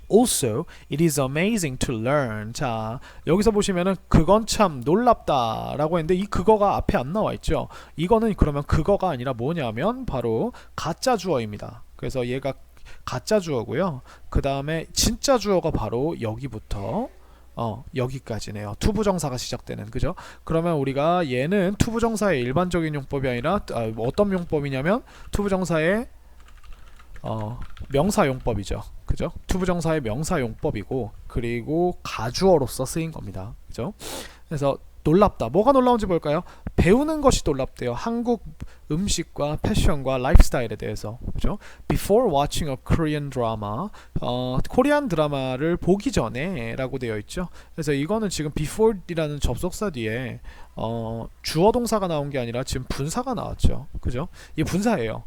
Also, it is amazing to learn. 자, 여기서 보시면은 그건 참 놀랍다라고 했는데 이 그거가 앞에 안 나와 있죠. 이거는 그러면 그거가 아니라 뭐냐면 바로 가짜 주어입니다. 그래서 얘가 가짜 주어고요. 그 다음에 진짜 주어가 바로 여기부터 여기까지네요. 투부정사가 시작되는, 그죠? 그러면 우리가 얘는 투부정사의 일반적인 용법이 아니라 어떤 용법이냐면 투부정사의 명사용법이죠. 그죠? 투부정사의 명사용법이고, 그리고 가주어로서 쓰인 겁니다. 그죠? 그래서 놀랍다. 뭐가 놀라운지 볼까요? 배우는 것이 놀랍대요. 한국 음식과 패션과 라이프스타일에 대해서. 그죠? Before watching a Korean drama, 코리안 드라마를 보기 전에 라고 되어 있죠. 그래서 이거는 지금 before이라는 접속사 뒤에 주어 동사가 나온 게 아니라 지금 분사가 나왔죠. 그죠? 이게 분사예요.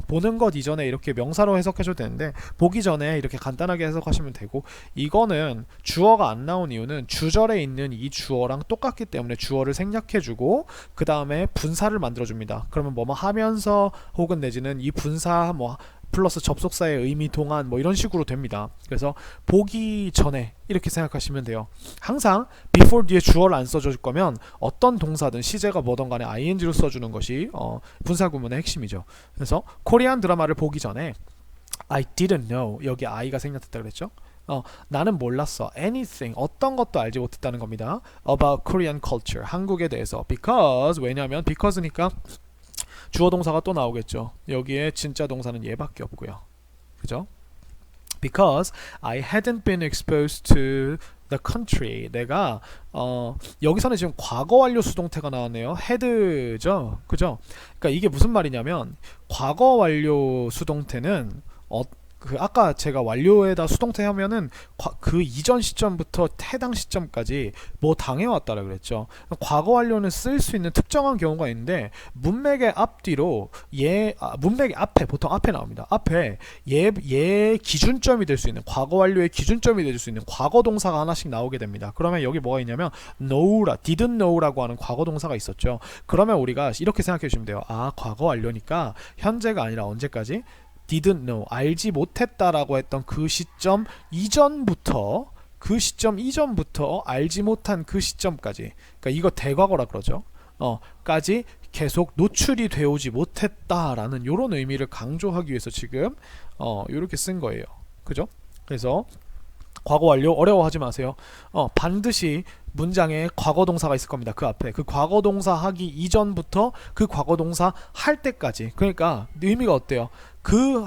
보는 것 이전에 이렇게 명사로 해석하셔도 되는데 보기 전에 이렇게 간단하게 해석하시면 되고, 이거는 주어가 안 나온 이유는 주절에 있는 이 주어랑 똑같기 때문에 주어를 생략해주고 그 다음에 분사를 만들어줍니다. 그러면 뭐뭐 하면서 혹은 내지는 이 분사 뭐 플러스 접속사의 의미 동안 뭐 이런 식으로 됩니다. 그래서 보기 전에 이렇게 생각하시면 돼요. 항상 before 뒤에 주어를 안 써줄 거면 어떤 동사든 시제가 뭐든 간에 ing로 써주는 것이 분사 구문의 핵심이죠. 그래서 코리안 드라마를 보기 전에 I didn't know, 여기 I가 생략됐다 그랬죠. 나는 몰랐어. anything, 어떤 것도 알지 못했다는 겁니다. about Korean culture, 한국에 대해서. because, 왜냐면 because니까 주어 동사가 또 나오겠죠. 여기에 진짜 동사는 얘밖에 없고요. 그죠? Because I hadn't been exposed to the country. 내가 여기서는 지금 과거 완료 수동태가 나왔네요. had죠. 그죠? 그러니까 이게 무슨 말이냐면 과거 완료 수동태는 그 아까 제가 완료에다 수동태 하면은 그 이전 시점부터 해당 시점까지 뭐 당해왔다라 그랬죠. 과거 완료는 쓸 수 있는 특정한 경우가 있는데 문맥의 앞뒤로 문맥의 앞에, 보통 앞에 나옵니다. 앞에 얘 기준점이 될 수 있는, 과거 완료의 기준점이 될 수 있는 과거 동사가 하나씩 나오게 됩니다. 그러면 여기 뭐가 있냐면 didn't know라고 하는 과거 동사가 있었죠. 그러면 우리가 이렇게 생각해 주시면 돼요. 과거 완료니까 현재가 아니라 언제까지? didn't know, 알지 못했다라고 했던 그 시점 이전부터 알지 못한 그 시점까지, 그러니까 이거 대과거라 그러죠. 까지 계속 노출이 되어오지 못했다라는 요런 의미를 강조하기 위해서 지금 요렇게 쓴 거예요. 그죠? 그래서 과거 완료 어려워하지 마세요. 반드시 문장에 과거 동사가 있을 겁니다. 그 앞에 그 과거 동사 하기 이전부터 그 과거 동사 할 때까지. 그러니까 의미가 어때요? 그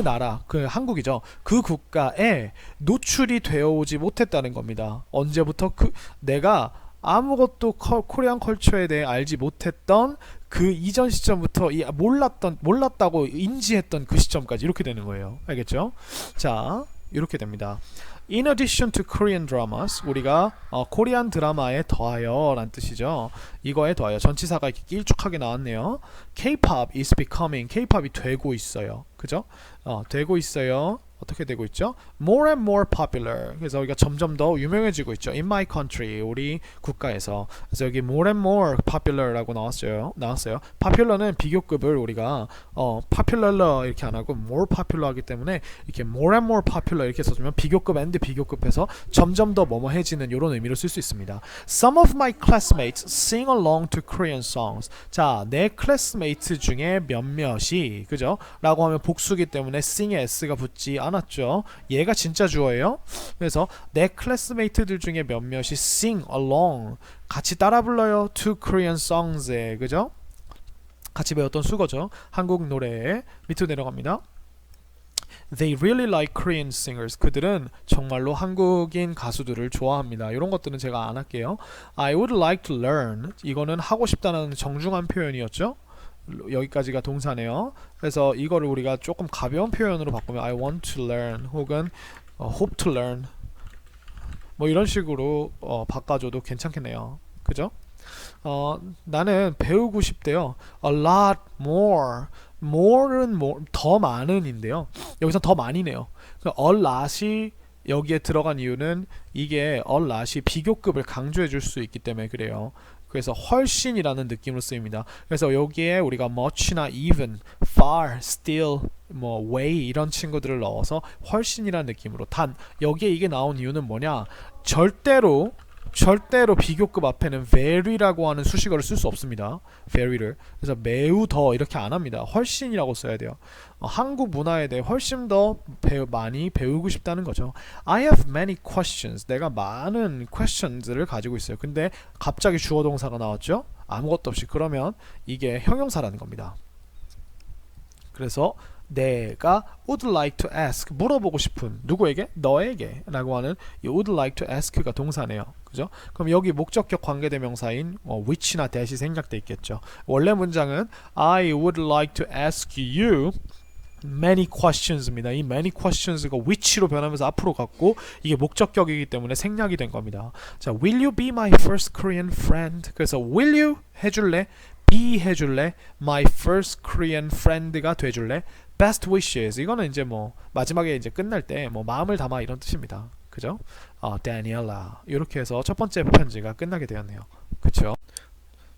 나라, 그 한국이죠. 그 국가에 노출이 되어 오지 못했다는 겁니다. 언제부터? 내가 아무것도 코리안 컬처에 대해 알지 못했던 그 이전 시점부터 몰랐다고 인지했던 그 시점까지 이렇게 되는 거예요. 알겠죠? 자, 이렇게 됩니다. In addition to Korean dramas, 우리가 코리안 드라마에 더하여 라는 뜻이죠. 이거에 더하여 전치사가 이렇게 길쭉하게 나왔네요. K-pop is becoming, K-pop이 되고 있어요. 그죠? 되고 있어요. 어떻게 되고 있죠? More and more popular. 그래서 우리가 점점 더 유명해지고 있죠. In my country, 우리 국가에서. 그래서 여기 more and more popular라고 나왔어요. popular는 비교급을 우리가 popular 이렇게 안 하고 more popular 하기 때문에 이렇게 more and more popular 이렇게 써주면 비교급 and 비교급해서 점점 더 뭐뭐해지는 이런 의미로 쓸 수 있습니다. Some of my classmates sing along to Korean songs. 자, 내 클래스메이트 중에 몇몇이, 그죠? 라고 하면 복수기 때문에 sing에 s가 붙지 않았죠. 얘가 진짜 주어예요. 그래서 내 클래스메이트들 중에 몇몇이 sing along, 같이 따라 불러요. to Korean songs에, 그죠? 같이 배웠던 수거죠. 한국 노래에. 밑으로 내려갑니다. They really like Korean singers. 그들은 정말로 한국인 가수들을 좋아합니다. 이런 것들은 제가 안 할게요. I would like to learn. 이거는 하고 싶다는 정중한 표현이었죠. 여기까지가 동사네요. 그래서 이거를 우리가 조금 가벼운 표현으로 바꾸면 I want to learn 혹은 hope to learn 뭐 이런 식으로 바꿔줘도 괜찮겠네요. 그죠? 나는 배우고 싶대요. A lot more. more은 더 많은인데요. 여기서 더 많이네요. a lot이 여기에 들어간 이유는 이게 a lot이 비교급을 강조해 줄 수 있기 때문에 그래요. 그래서 훨씬이라는 느낌으로 쓰입니다. 그래서 여기에 우리가 much나 even, far, still, 뭐 way 이런 친구들을 넣어서 훨씬이라는 느낌으로. 단 여기에 이게 나온 이유는 뭐냐? 절대로 비교급 앞에는 very라고 하는 수식어를 쓸 수 없습니다. very를. 그래서 매우 더 이렇게 안 합니다. 훨씬이라고 써야 돼요. 한국 문화에 대해 훨씬 더 많이 배우고 싶다는 거죠. I have many questions. 내가 많은 questions를 가지고 있어요. 근데 갑자기 주어 동사가 나왔죠? 아무것도 없이. 그러면 이게 형용사라는 겁니다. 그래서 내가 would like to ask, 물어보고 싶은, 누구에게? 너에게 라고 하는 이 would like to ask가 동사네요. 그죠? 그럼 여기 목적격 관계대명사인 which나 that이 생략돼 있겠죠. 원래 문장은 I would like to ask you many questions입니다. 이 many questions가 which로 변하면서 앞으로 갔고 이게 목적격이기 때문에 생략이 된 겁니다. 자, will you be my first Korean friend? 그래서 will you 해줄래? be 해줄래? my first Korean friend가 돼줄래? best wishes, 이거는 이제 뭐 마지막에 이제 끝날 때 뭐 마음을 담아 이런 뜻입니다. 그죠? 다니엘라. 이렇게 해서 첫 번째 편지가 끝나게 되었네요. 그쵸?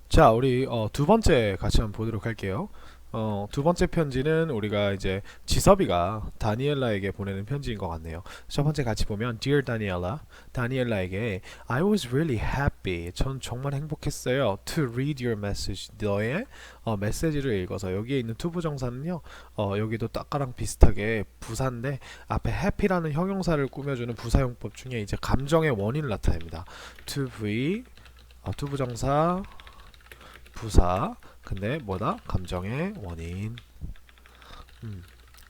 자, 우리 두 번째 같이 한번 보도록 할게요. 두 번째 편지는 우리가 이제 지섭이가 다니엘라에게 보내는 편지인 것 같네요. 첫 번째 같이 보면 Dear Daniela, 다니엘라에게 I was really happy. 전 정말 행복했어요. To read your message. 너의 메시지를 읽어서. 여기에 있는 to 부정사는요. 여기도 딱까랑 비슷하게 부사인데 앞에 happy라는 형용사를 꾸며주는 부사용법 중에 이제 감정의 원인을 나타냅니다. to be to 부정사 부사 근데 뭐다? 감정의 원인.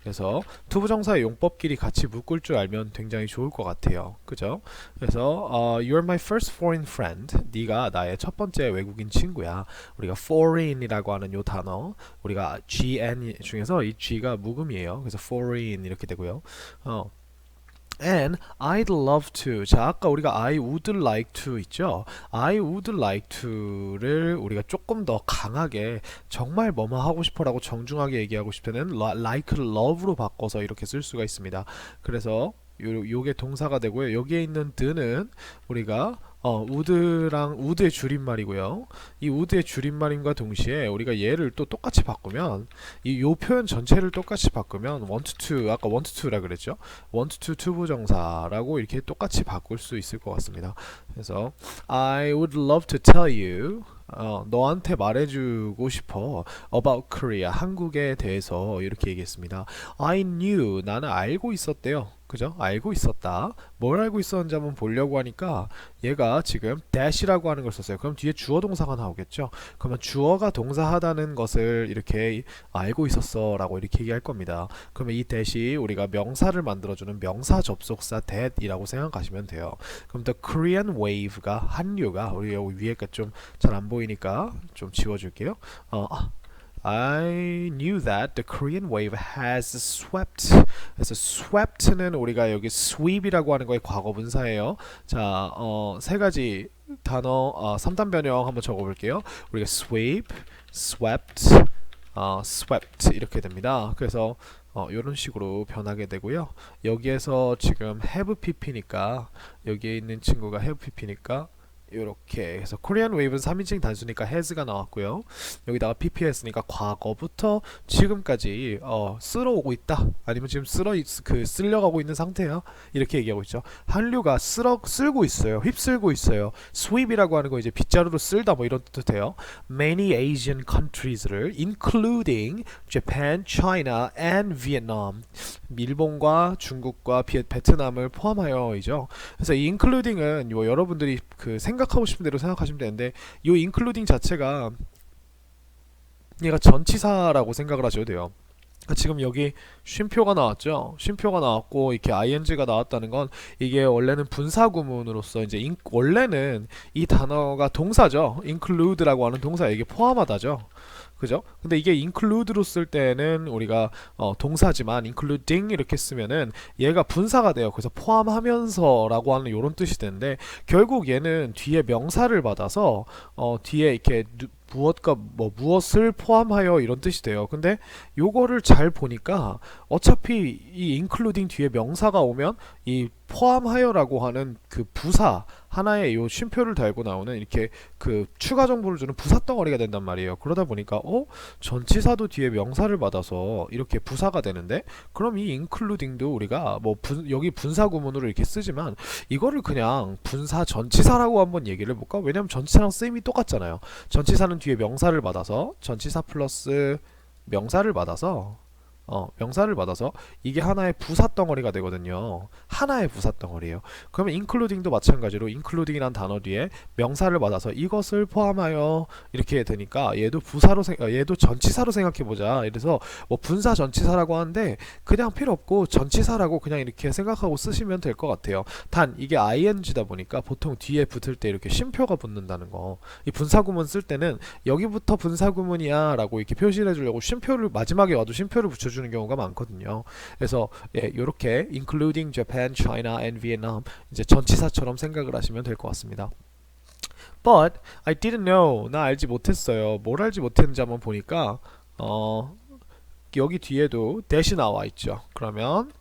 그래서 투부정사의 용법끼리 같이 묶을 줄 알면 굉장히 좋을 것 같아요. 그죠? 그래서 You're my first foreign friend. 네가 나의 첫 번째 외국인 친구야. 우리가 foreign이라고 하는 요 단어, 우리가 GN 중에서 이 G가 묵음이에요. 그래서 foreign 이렇게 되고요. And I'd love to. 자, 아까 우리가 I would like to 있죠? I would like to를 우리가 조금 더 강하게 정말 뭐뭐 하고 싶어라고 정중하게 얘기하고 싶을 때는 like를 love로 바꿔서 이렇게 쓸 수가 있습니다. 그래서 요게 동사가 되고요. 여기에 있는 the는 우리가 would랑 would의 줄임말이고요. 이 would의 줄임말임과 동시에 우리가 얘를 또 똑같이 바꾸면 요 표현 전체를 똑같이 바꾸면 want to 아까 want to라 그랬죠. want to 투부정사라고 이렇게 똑같이 바꿀 수 있을 것 같습니다. 그래서 I would love to tell you 너한테 말해주고 싶어 about Korea 한국에 대해서 이렇게 얘기했습니다. I knew 나는 알고 있었대요. 그죠? 알고 있었다. 뭘 알고 있었는지 한번 보려고 하니까 얘가 지금 dash라고 하는 걸 썼어요. 그럼 뒤에 주어 동사가 나오겠죠? 그러면 주어가 동사하다는 것을 이렇게 알고 있었어 라고 이렇게 얘기할 겁니다. 그러면 이 dash이 우리가 명사를 만들어주는 명사 접속사 that이라고 생각하시면 돼요. 그럼 the Korean wave가 한류가 우리 여기 위에가 좀 잘 안 보이니까 좀 지워줄게요. I knew that the Korean wave has swept. 그래서 swept,는 우리가 여기 sweep이라고 하는 거의 과거 분사예요. 자, 세 가지 단어 3단 변형 한번 적어볼게요. 우리가 sweep, swept, swept 이렇게 됩니다. 그래서 이런 식으로 변하게 되고요. 여기에서 지금 have pp니까 여기에 있는 친구가 have pp니까 이렇게 해서 코리안 웨이브는 3인칭 단수니까 has가 나왔고요. 여기다가 pp 했으니까 과거부터 지금까지 쓸어오고 있다. 아니면 지금 쓸려가고 있는 상태야. 이렇게 얘기하고 있죠. 한류가 쓸고 있어요. 휩쓸고 있어요. sweep이라고 하는 거 이제 빗자루로 쓸다 뭐 이런 뜻도 돼요. Many Asian countries를 including Japan, China and Vietnam. 일본과 중국과 베트남을 포함하여이죠. 그래서 이 including은 여러분들이 생각하고 싶은 대로 생각하시면 되는데 이 including 자체가 얘가 전치사라고 생각을 하셔도 돼요. 지금 여기 쉼표가 나왔죠. 쉼표가 나왔고 이렇게 ing가 나왔다는 건 이게 원래는 분사 구문으로서 이제 원래는 이 단어가 동사죠. include라고 하는 동사 이게 포함하다죠. 그죠? 근데 이게 include로 쓸 때는 우리가 동사지만 including 이렇게 쓰면은 얘가 분사가 돼요. 그래서 포함하면서라고 하는 이런 뜻이 되는데 결국 얘는 뒤에 명사를 받아서 뒤에 이렇게 무엇을 포함하여 이런 뜻이 돼요. 근데 요거를 잘 보니까 어차피 이 including 뒤에 명사가 오면 이 포함하여라고 하는 그 부사 하나의 요 쉼표를 달고 나오는 이렇게 추가 정보를 주는 부사 덩어리가 된단 말이에요. 그러다 보니까 전치사도 뒤에 명사를 받아서 이렇게 부사가 되는데 그럼 이 including도 우리가 여기 분사 구문으로 이렇게 쓰지만 이거를 그냥 분사 전치사라고 한번 얘기를 해볼까? 왜냐면 전치사랑 쓰임이 똑같잖아요. 전치사는 뒤에 명사를 받아서 전치사 플러스 명사를 받아서 이게 하나의 부사 덩어리가 되거든요. 하나의 부사 덩어리예요. 그러면 including도 마찬가지로 including이란 단어 뒤에 명사를 받아서 이것을 포함하여 이렇게 되니까 얘도 얘도 전치사로 생각해보자. 이래서 분사 전치사라고 하는데 그냥 필요 없고 전치사라고 그냥 이렇게 생각하고 쓰시면 될 것 같아요. 단 이게 ing다 보니까 보통 뒤에 붙을 때 이렇게 쉼표가 붙는다는 거. 이 분사구문 쓸 때는 여기부터 분사구문이야 라고 이렇게 표시를 해주려고 쉼표를 마지막에 와도 쉼표를 붙여주는 경우가 많거든요. 그래서 이렇게 including Japan, China and Vietnam 이제 전치사처럼 생각을 하시면 될 것 같습니다. But I didn't know. 나 알지 못했어요. 뭘 알지 못했는지 한번 보니까 여기 뒤에도 that이 나와 있죠. 그러면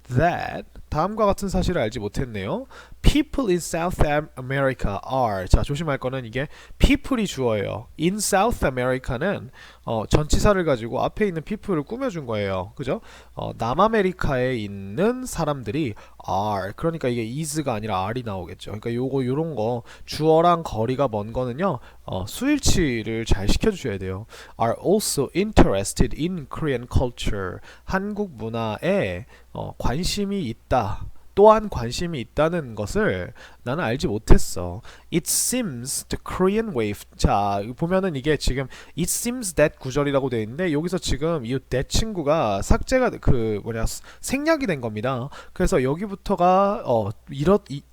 that 다음과 같은 사실을 알지 못했네요. People in South America are. 자, 조심할 거는 이게 people이 주어예요. In South America는 전치사를 가지고 앞에 있는 people을 꾸며준 거예요. 그죠? 남아메리카에 있는 사람들이 are. 그러니까 이게 is가 아니라 are이 나오겠죠. 그러니까 요런 거 주어랑 거리가 먼 거는요. 수일치를 잘 시켜주셔야 돼요. are also interested in Korean culture. 한국 문화에 관심이 있다. 또한 관심이 있다는 것을 나는 알지 못했어. It seems the Korean wave. 자, 보면은 이게 지금 it seems that 구절이라고 되어 있는데 여기서 지금 이 that 친구가 삭제가 생략이 된 겁니다. 그래서 여기부터가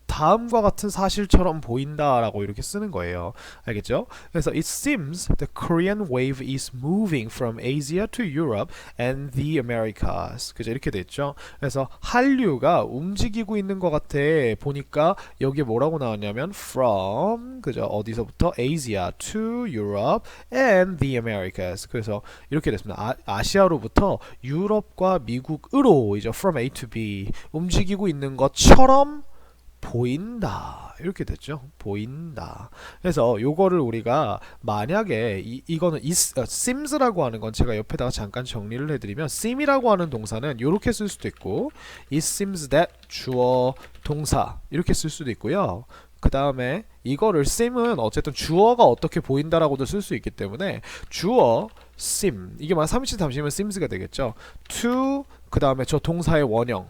다음과 같은 사실처럼 보인다라고 이렇게 쓰는 거예요. 알겠죠? 그래서 it seems the Korean wave is moving from Asia to Europe and the Americas. 그죠? 이렇게 됐죠. 그래서 한류가 움직이고 있는 것 같아. 보니까 여기에 뭐라고 나왔냐면 from 그죠? 어디서부터 Asia to Europe and the Americas. 그래서 이렇게 됐습니다. 아시아로부터 유럽과 미국으로 이제 from A to B 움직이고 있는 것처럼 보인다 이렇게 됐죠. 보인다. 그래서 요거를 우리가 만약에 이거는 sims라고 하는 건 제가 옆에다가 잠깐 정리를 해드리면 sim이라고 하는 동사는 이렇게 쓸 수도 있고 it seems that 주어 동사 이렇게 쓸 수도 있고요. 그 다음에 이거를 sim은 어쨌든 주어가 어떻게 보인다라고도 쓸 수 있기 때문에 주어 sim 이게 만 3인칭 담시면 sims가 되겠죠. to 그 다음에 저 동사의 원형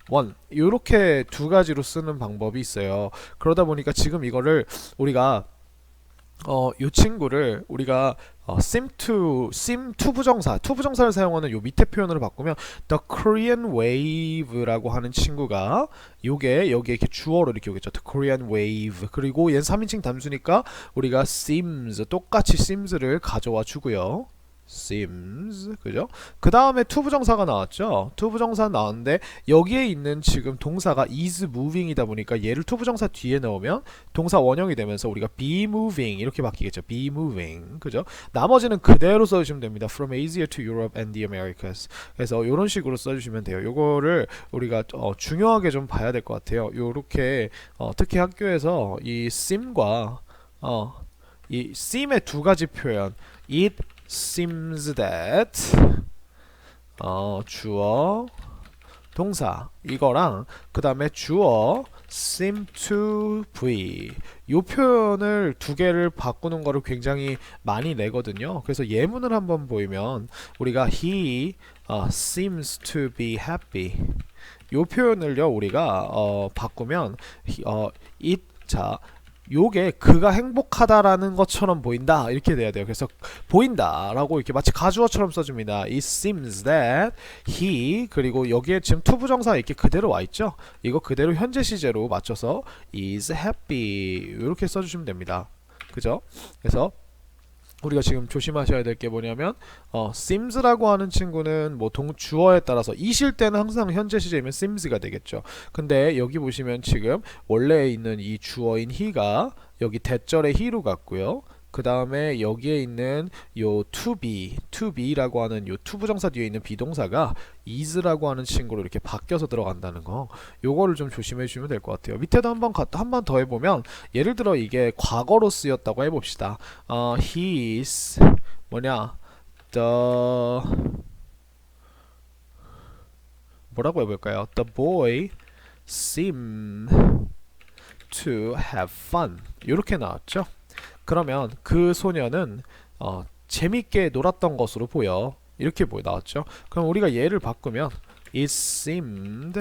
원 이렇게 두 가지로 쓰는 방법이 있어요. 그러다 보니까 지금 이거를 우리가 요 친구를 우리가 sim 투부정사를 사용하는 요 밑에 표현으로 바꾸면 the Korean wave라고 하는 친구가 요게 여기에 이렇게 주어로 이렇게 오겠죠. the Korean wave. 그리고 얘는 3인칭 단수니까 우리가 seems 똑같이 seems를 가져와 주고요. seems 그죠? 그 다음에 투부정사가 나왔죠. 투부정사 나왔는데 여기에 있는 지금 동사가 is moving이다 보니까 얘를 투부정사 뒤에 넣으면 동사 원형이 되면서 우리가 be moving 이렇게 바뀌겠죠. be moving 그죠? 나머지는 그대로 써주시면 됩니다. from Asia to Europe and the Americas. 그래서 이런 식으로 써주시면 돼요. 요거를 우리가 중요하게 좀 봐야 될 것 같아요. 요렇게 특히 학교에서 이 seem과 이 seem의 두 가지 표현 it seems that 주어 동사 이거랑 그 다음에 주어 seem to be 요 표현을 두 개를 바꾸는 거를 굉장히 많이 내거든요. 그래서 예문을 한번 보이면 우리가 he seems to be happy 요 표현을요 우리가 바꾸면 it 자 요게 그가 행복하다라는 것처럼 보인다 이렇게 돼야 돼요. 그래서 보인다 라고 이렇게 마치 가주어처럼 써줍니다. It seems that he 그리고 여기에 지금 투부정사 이렇게 그대로 와있죠. 이거 그대로 현재 시제로 맞춰서 is happy 이렇게 써주시면 됩니다. 그죠? 그래서 우리가 지금 조심하셔야 될 게 뭐냐면 seems라고 하는 친구는 뭐 주어에 따라서 이실 때는 항상 현재 시제이면 seems가 되겠죠. 근데 여기 보시면 지금 원래 있는 이 주어인 he가 여기 대절의 he로 갔고요. 그 다음에 여기에 있는 요 to be라고 하는 요 투부정사 뒤에 있는 비동사가 is라고 하는 친구로 이렇게 바뀌어서 들어간다는 거 요거를 좀 조심해 주시면 될 것 같아요. 밑에도 한 번 더 해보면 예를 들어 이게 과거로 쓰였다고 해봅시다. He's 뭐냐 뭐라고 해볼까요? The boy seemed to have fun 이렇게 나왔죠. 그러면 그 소녀는 재밌게 놀았던 것으로 보여 이렇게 나왔죠. 그럼 우리가 얘를 바꾸면 It seemed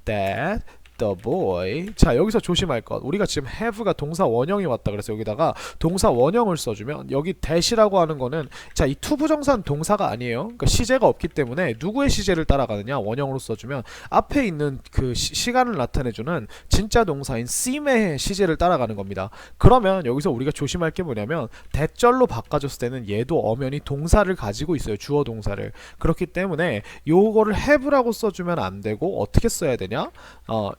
that the boy 자 여기서 조심할 것 우리가 지금 have가 동사 원형이 왔다 그래서 여기다가 동사 원형을 써주면 여기 that이라고 하는 거는 자 이 투부정사는 동사가 아니에요. 그러니까 시제가 없기 때문에 누구의 시제를 따라가느냐 원형으로 써주면 앞에 있는 그 시간을 나타내주는 진짜 동사인 seem의 시제를 따라가는 겁니다. 그러면 여기서 우리가 조심할 게 뭐냐면 대절로 바꿔줬을 때는 얘도 엄연히 동사를 가지고 있어요. 주어 동사를. 그렇기 때문에 요거를 have라고 써주면 안 되고 어떻게 써야 되냐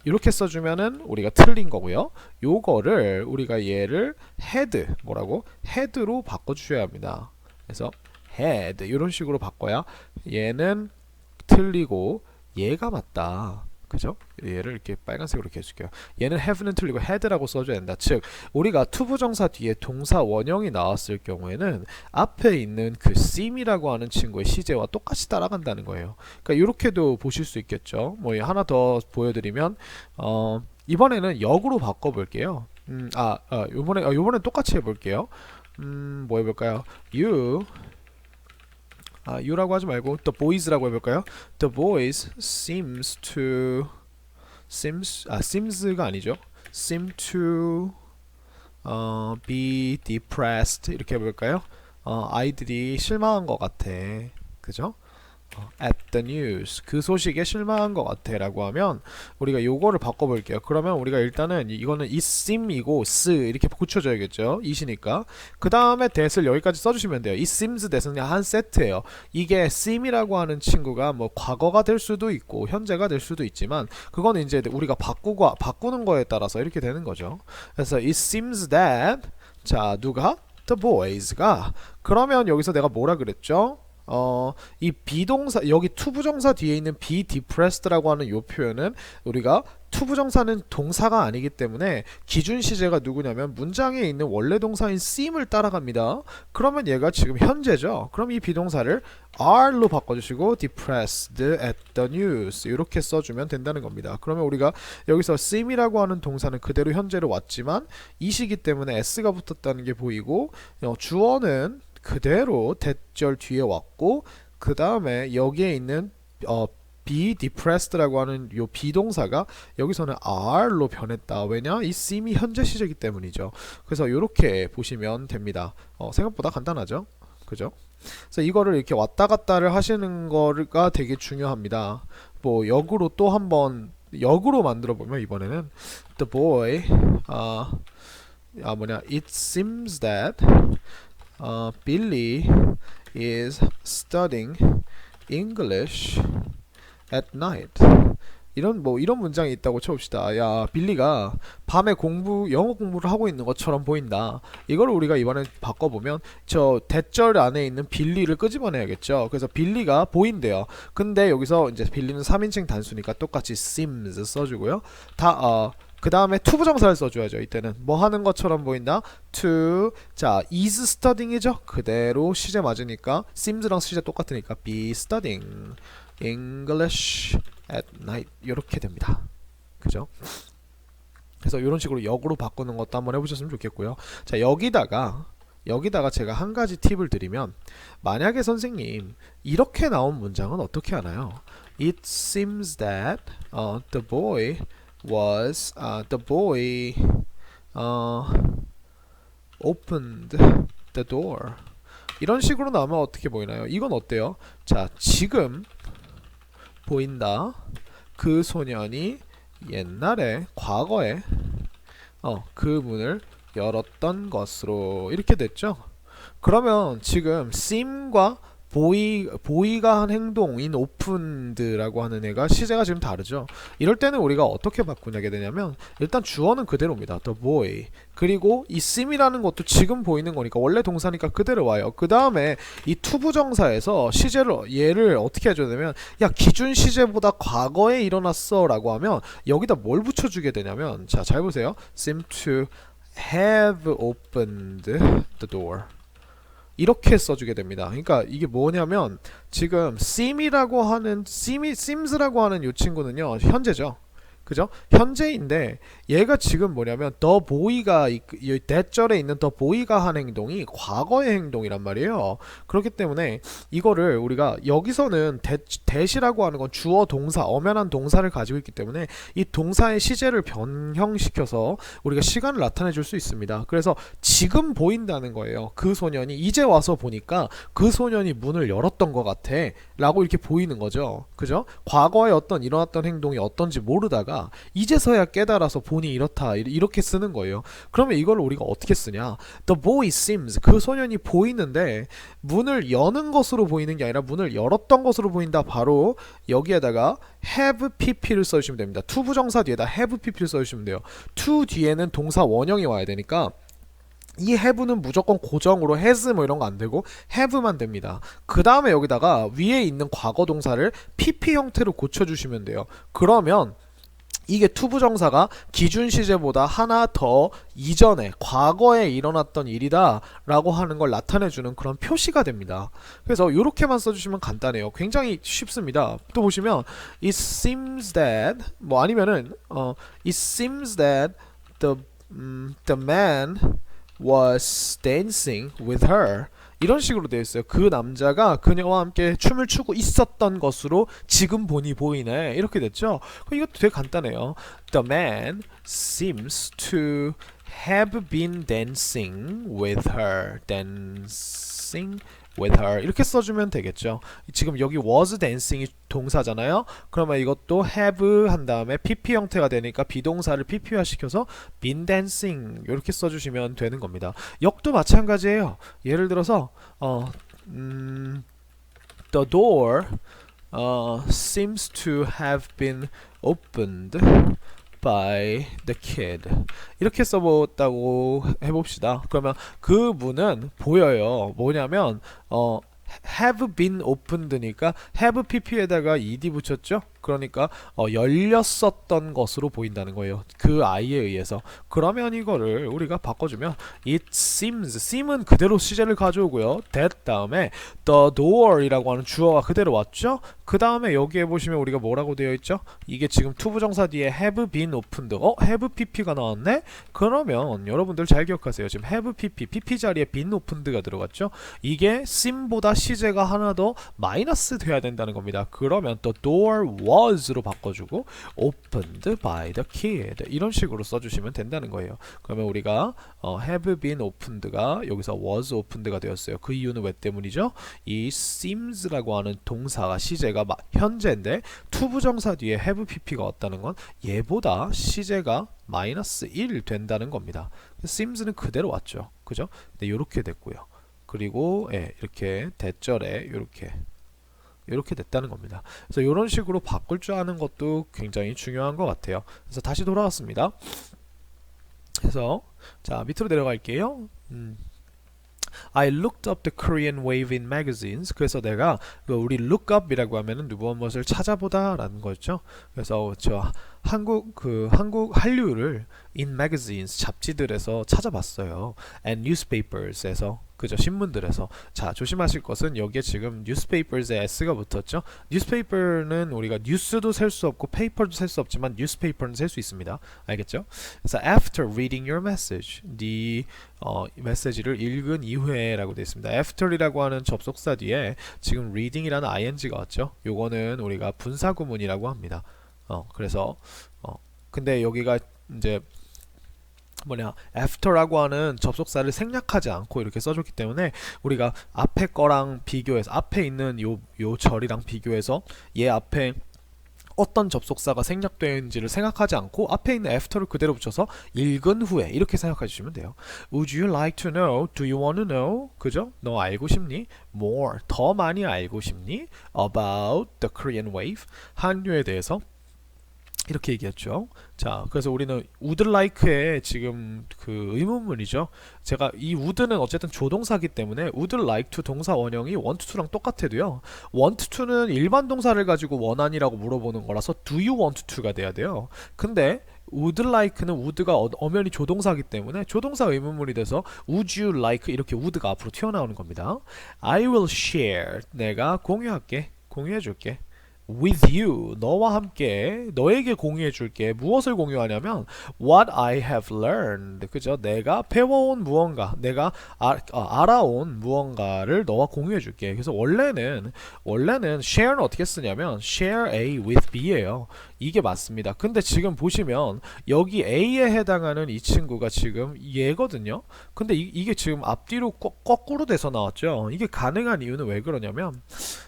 이렇게 써주면은 우리가 틀린 거고요. 요거를 우리가 얘를 had 뭐라고? had로 바꿔주셔야 합니다. 그래서 had 이런 식으로 바꿔야 얘는 틀리고 얘가 맞다. 그죠? 얘를 이렇게 빨간색으로 이렇게 해줄게요. 얘는 have는 틀리고 had라고 써줘야 된다. 즉 우리가 투부정사 뒤에 동사 원형이 나왔을 경우에는 앞에 있는 그 seem이라고 하는 친구의 시제와 똑같이 따라간다는 거예요. 그러니까 이렇게도 보실 수 있겠죠. 뭐 하나 더 보여드리면 이번에는 역으로 바꿔볼게요. 요번엔 똑같이 해볼게요. 뭐 해볼까요? you라고 하지 말고 the boys라고 해볼까요? The boys seems가 아니죠. seem to be depressed 이렇게 해볼까요? 아이들이 실망한 것 같아. 그죠? at the news 그 소식에 실망한 것 같아 라고 하면 우리가 요거를 바꿔볼게요. 그러면 우리가 일단은 이거는 it seem이고 s 이렇게 붙여줘야겠죠. it이니까 그 다음에 that을 여기까지 써주시면 돼요. it seems that은 그냥 한 세트예요. 이게 seem이라고 하는 친구가 뭐 과거가 될 수도 있고 현재가 될 수도 있지만 그거는 이제 우리가 바꾸는 거에 따라서 이렇게 되는 거죠. 그래서 it seems that 자 누가? the boys가 그러면 여기서 내가 뭐라 그랬죠? 이 비동사 여기 투부정사 뒤에 있는 be depressed라고 하는 요 표현은 우리가 투부정사는 동사가 아니기 때문에 기준 시제가 누구냐면 문장에 있는 원래 동사인 seem을 따라갑니다. 그러면 얘가 지금 현재죠. 그럼 이 비동사를 are로 바꿔주시고 depressed at the news 이렇게 써주면 된다는 겁니다. 그러면 우리가 여기서 seem이라고 하는 동사는 그대로 현재로 왔지만 이 시기 때문에 s가 붙었다는 게 보이고 주어는 그대로 대절 뒤에 왔고 그 다음에 여기에 있는 be depressed라고 하는 요 비동사가 여기서는 are로 변했다. 왜냐? 이 seem이 현재 시제이기 때문이죠. 그래서 이렇게 보시면 됩니다. 생각보다 간단하죠? 그죠? 그래서 이거를 이렇게 왔다 갔다를 하시는 거가 되게 중요합니다. 뭐 역으로 또 한번 역으로 만들어 보면 이번에는 the boy it seems that Billy is studying English at night. 이런 문장이 있다고 쳐봅시다. 야, 빌리가 밤에 영어 공부를 하고 있는 것처럼 보인다. 이걸 우리가 이번에 바꿔보면 저 대절 안에 있는 빌리를 끄집어내야겠죠. 그래서 빌리가 보인대요. 근데 여기서 이제 빌리는 3인칭 단수니까 똑같이 seems 써주고요. 그 다음에 투부정사를 써줘야죠. 이때는 뭐 하는 것처럼 보인다. 자, is studying이죠. 그대로 시제 맞으니까 semes랑 시제 똑같으니까 be studying English at night 이렇게 됩니다. 그죠? 그래서 이런 식으로 역으로 바꾸는 것도 한번 해보셨으면 좋겠고요. 자, 여기다가 제가 한 가지 팁을 드리면 만약에 선생님 이렇게 나온 문장은 어떻게 하나요? It seems that the boy opened the door. 이런 식으로 나오면 어떻게 보이나요? 이건 어때요? 자, 지금 보인다. 그 소년이 옛날에 과거에 그 문을 열었던 것으로 이렇게 됐죠. 그러면 지금 seem과 보이가 한 행동인 opened라고 하는 애가 시제가 지금 다르죠. 이럴 때는 우리가 어떻게 바꾸게 되냐면 일단 주어는 그대로입니다. the boy. 그리고 이 seem이라는 것도 지금 보이는 거니까 원래 동사니까 그대로 와요. 그 다음에 이 투부정사에서 얘를 어떻게 해줘야 되면 야, 기준 시제보다 과거에 일어났어 라고 하면 여기다 뭘 붙여주게 되냐면 자, 잘 보세요. seem to have opened the door. 이렇게 써주게 됩니다. 그러니까 이게 뭐냐면 지금 seems라고 하는 요 친구는요 현재죠. 그죠? 현재인데 얘가 지금 뭐냐면 the boy가 대절에 있는 the boy가 한 행동이 과거의 행동이란 말이에요. 그렇기 때문에 이거를 우리가 여기서는 대시라고 하는 건 주어 동사 엄연한 동사를 가지고 있기 때문에 이 동사의 시제를 변형시켜서 우리가 시간을 나타내 줄 수 있습니다. 그래서 지금 보인다는 거예요. 그 소년이 이제 와서 보니까 그 소년이 문을 열었던 것 같아 라고 이렇게 보이는 거죠. 그죠? 과거에 일어났던 행동이 어떤지 모르다가 이제서야 깨달아서 보니 이렇다 이렇게 쓰는 거예요. 그러면 이걸 우리가 어떻게 쓰냐? The boy seems 그 소년이 보이는데 문을 여는 것으로 보이는 게 아니라 문을 열었던 것으로 보인다. 바로 여기에다가 have pp를 써주시면 됩니다. 투부정사 뒤에다 have pp를 써주시면 돼요. to 뒤에는 동사 원형이 와야 되니까 이 have는 무조건 고정으로 has 뭐 이런 거 안 되고 have만 됩니다. 그 다음에 여기다가 위에 있는 과거 동사를 pp 형태로 고쳐주시면 돼요. 그러면 이게 투부정사가 기준 시제보다 하나 더 이전에 과거에 일어났던 일이다 라고 하는 걸 나타내주는 그런 표시가 됩니다. 그래서 이렇게만 써주시면 간단해요. 굉장히 쉽습니다. 또 보시면 it seems that 뭐 아니면은 it seems that the man was dancing with her 이런 식으로 되어 있어요. 그 남자가 그녀와 함께 춤을 추고 있었던 것으로 지금 보니 보이네. 이렇게 됐죠. 이것도 되게 간단해요. The man seems to have been dancing with her. dancing with her. 이렇게 써주면 되겠죠. 지금 여기 was dancing이 동사잖아요. 그러면 이것도 have 한 다음에 pp 형태가 되니까 비동사를 pp화 시켜서 been dancing 이렇게 써주시면 되는 겁니다. 역도 마찬가지예요. 예를 들어서 the door seems to have been opened by the kid 이렇게 써봤다고 해봅시다. 그러면 그 문은 보여요. 뭐냐면 have been opened니까 have pp에다가 ed 붙였죠? 그러니까 열렸었던 것으로 보인다는 거예요. 그 아이에 의해서. 그러면 이거를 우리가 바꿔주면 it seems, seem은 그대로 시제를 가져오고요. that 다음에 the door이라고 하는 주어가 그대로 왔죠? 그 다음에 여기에 보시면 우리가 뭐라고 되어 있죠? 이게 지금 투부정사 뒤에 have been opened. have pp가 나왔네? 그러면 여러분들 잘 기억하세요. 지금 have pp 자리에 been opened가 들어갔죠? 이게 seem보다 시제가 하나 더 마이너스 돼야 된다는 겁니다. 그러면 the door was로 바꿔주고 opened by the kid 이런 식으로 써주시면 된다는 거예요. 그러면 우리가 have been opened가 여기서 was opened가 되었어요. 그 이유는 왜 때문이죠? 이 seems라고 하는 동사가 시제가 현재인데 투부정사 뒤에 have pp가 왔다는 건 얘보다 시제가 마이너스 1 된다는 겁니다. seems는 그대로 왔죠. 그죠? 근데 이렇게 됐고요. 그리고 이렇게 대절에 이렇게 됐다는 겁니다. 그래서 이런 식으로 바꿀 줄 아는 것도 굉장히 중요한 것 같아요. 그래서 다시 돌아왔습니다. 그래서 자 밑으로 내려갈게요. I looked up the Korean wave in magazines. 그래서 내가 우리 look up이라고 하면은 무엇을 찾아보다라는 거죠. 그래서 저 한국 한류를 in magazines 잡지들에서 찾아봤어요. and newspapers에서 그죠 신문들에서. 자 조심하실 것은 여기에 지금 newspapers에 s가 붙었죠. newspaper는 우리가 뉴스도 셀 수 없고 paper도 셀 수 없지만 newspaper는 셀 수 있습니다. 알겠죠? 그래서 after reading your message, 네 메시지를 읽은 이후에라고 되어 있습니다. after이라고 하는 접속사 뒤에 지금 reading이라는 ing가 왔죠. 요거는 우리가 분사구문이라고 합니다. 그래서 근데 여기가 이제 after라고 하는 접속사를 생략하지 않고 이렇게 써줬기 때문에 우리가 앞에 거랑 비교해서 앞에 있는 요 절이랑 비교해서 얘 앞에 어떤 접속사가 생략되어 있는지를 생각하지 않고 앞에 있는 after를 그대로 붙여서 읽은 후에 이렇게 생각해 주시면 돼요. Would you like to know? Do you want to know? 그죠? 너 알고 싶니? More. 더 많이 알고 싶니? About the Korean wave. 한류에 대해서 이렇게 얘기했죠. 자, 그래서 우리는 would like의 지금 그 의문문이죠. 제가 이 would는 어쨌든 조동사기 때문에 would like to 동사 원형이 want to랑 똑같아도요. want to는 일반 동사를 가지고 원하니라고 물어보는 거라서 do you want to가 돼야 돼요. 근데 would like는 would가 엄연히 조동사기 때문에 조동사 의문문이 돼서 would you like 이렇게 would가 앞으로 튀어나오는 겁니다. I will share. 내가 공유할게. 공유해줄게. with you 너와 함께 너에게 공유해 줄게. 무엇을 공유하냐면 what I have learned. 그죠? 내가 배워온 무언가, 내가 알아온 무언가를 너와 공유해 줄게. 그래서 원래는 share는 어떻게 쓰냐면 share A with B예요. 이게 맞습니다. 근데 지금 보시면 여기 A에 해당하는 이 친구가 지금 얘거든요. 근데 이게 지금 앞뒤로 거꾸로 돼서 나왔죠. 이게 가능한 이유는 왜 그러냐면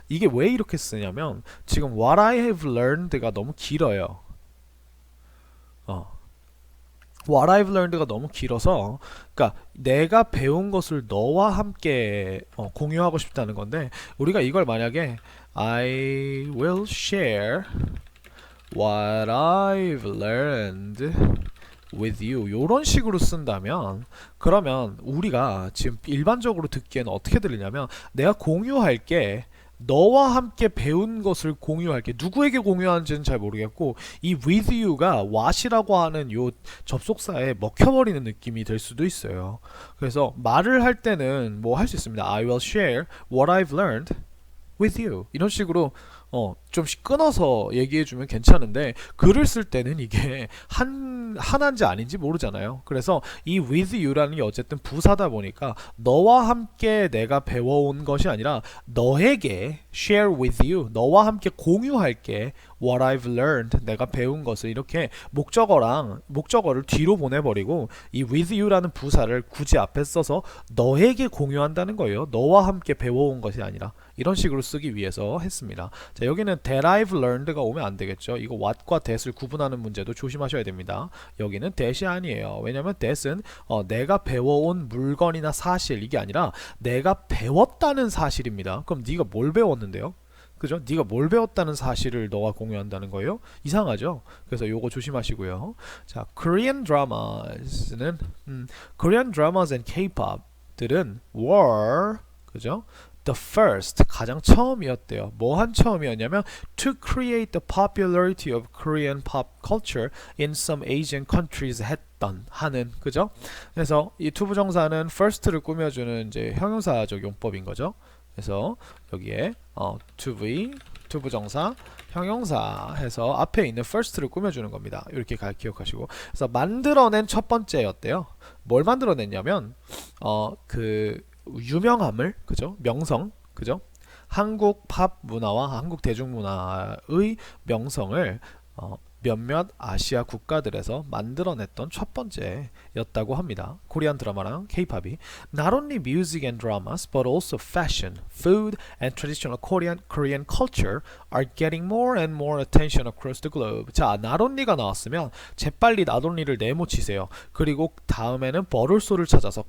이게 왜 이렇게 쓰냐면 지금 what I have learned가 너무 길어요. what I've learned가 너무 길어서 그러니까 내가 배운 것을 너와 함께 공유하고 싶다는 건데 우리가 이걸 만약에 I will share what I've learned with you 요런 식으로 쓴다면 그러면 우리가 지금 일반적으로 듣기에는 어떻게 들리냐면 내가 공유할게 너와 함께 배운 것을 공유할게. 누구에게 공유하는지는 잘 모르겠고 이 with you가 what이라고 하는 요 접속사에 먹혀버리는 느낌이 될 수도 있어요. 그래서 말을 할 때는 뭐 할 수 있습니다. I will share what I've learned with you 이런 식으로 좀 끊어서 얘기해주면 괜찮은데 글을 쓸 때는 이게 하나인지 아닌지 모르잖아요. 그래서 이 with you라는 게 어쨌든 부사다 보니까 너와 함께 내가 배워온 것이 아니라 너에게 share with you 너와 함께 공유할게 what I've learned 내가 배운 것을 이렇게 목적어를 뒤로 보내버리고 이 with you라는 부사를 굳이 앞에 써서 너에게 공유한다는 거예요. 너와 함께 배워온 것이 아니라 이런 식으로 쓰기 위해서 했습니다. 자, 여기는 that I've learned가 오면 안 되겠죠. 이거 what과 that을 구분하는 문제도 조심하셔야 됩니다. 여기는 that이 아니에요. 왜냐면 that은 내가 배워온 물건이나 사실 이게 아니라 내가 배웠다는 사실입니다. 그럼 네가 뭘 배웠는데요? 그죠? 네가 뭘 배웠다는 사실을 너와 공유한다는 거예요? 이상하죠? 그래서 요거 조심하시고요. 자, Korean dramas는 Korean dramas and K-pop들은 were 그죠? the first 가장 처음이었대요. 뭐 한 처음이었냐면 to create the popularity of Korean pop culture in some Asian countries 했던 하는 그죠? 그래서 이 투부정사는 first를 꾸며주는 이제 형용사적 용법인 거죠. 그래서 여기에 to be 투부정사 형용사 해서 앞에 있는 first를 꾸며주는 겁니다. 이렇게 기억하시고 그래서 만들어낸 첫 번째였대요. 뭘 만들어냈냐면 그 유명함을 그죠? 명성 그죠? 한국 팝 문화와 한국 대중문화의 명성을 몇몇 아시아 국가들에서 만들어냈던 첫 번째였다고 합니다. 코리안 드라마랑 K-팝이 Not only music and dramas, but also fashion, food, and traditional Korean culture are getting more and more attention across the globe. 자, not only가 나왔으면 재빨리 not only를 네모치세요. 그리고 다음에는 but also를 찾아서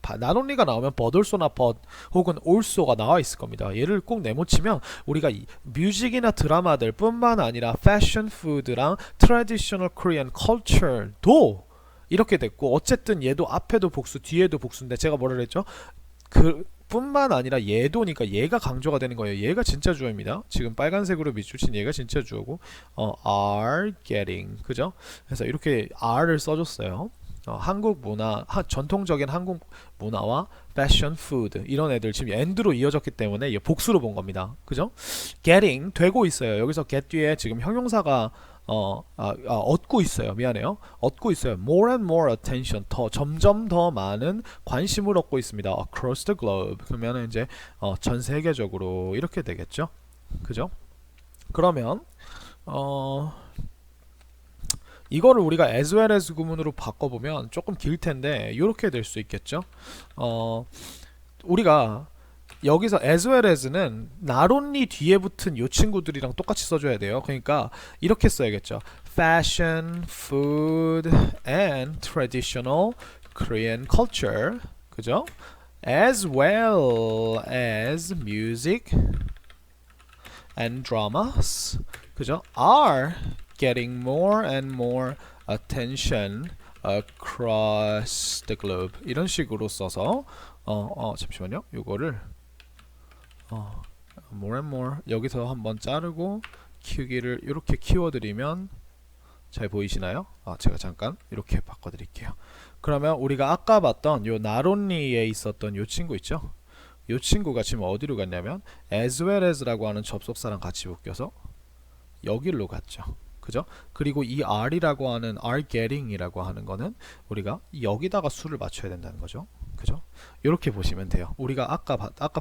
not only가 나오면 but also나 but 혹은 also가 나와 있을 겁니다. 얘를 꼭 네모치면 우리가 뮤직이나 드라마들 뿐만 아니라 패션, 푸드랑 트래디셔널 코리안 컬처도 이렇게 됐고 어쨌든 얘도 앞에도 복수 뒤에도 복수인데 제가 뭐라 그랬죠? 그 뿐만 아니라 얘도니까 얘가 강조가 되는 거예요. 얘가 진짜 주어입니다. 지금 빨간색으로 밑줄친 얘가 진짜 주어고 are getting 그죠? 그래서 이렇게 are를 써줬어요. 한국 문화, 전통적인 한국 문화와 패션, 푸드 이런 애들 지금 and로 이어졌기 때문에 복수로 본 겁니다. 그죠? getting 되고 있어요. 여기서 get 뒤에 지금 형용사가 얻고 있어요. 미안해요. 얻고 있어요. more and more attention 점점 더 많은 관심을 얻고 있습니다. across the globe 그러면 이제 전 세계적으로 이렇게 되겠죠. 그죠? 그러면 이거를 우리가 as well as 구문으로 바꿔보면 조금 길 텐데 이렇게 될 수 있겠죠. 우리가 여기서 as well as는 not only 뒤에 붙은 이 친구들이랑 똑같이 써줘야 돼요. 그러니까 이렇게 써야겠죠. Fashion, food, and traditional Korean culture, 그죠? As well as music and dramas, 그죠? Are getting more and more attention across the globe. 이런 식으로 써서 잠시만요. 요거를 more and more 여기서 한번 자르고 키우기를 이렇게 키워드리면 잘 보이시나요? 제가 잠깐 이렇게 바꿔드릴게요. 그러면 우리가 아까 봤던 요 not only에 있었던 요 친구 있죠? 요 친구가 지금 어디로 갔냐면 as well as라고 하는 접속사랑 같이 묶여서 여기로 갔죠. 그죠? 그리고 이 R이라고 하는 are getting이라고 하는 거는 우리가 여기다가 수를 맞춰야 된다는 거죠. 그죠? 이렇게 보시면 돼요. 우리가 아까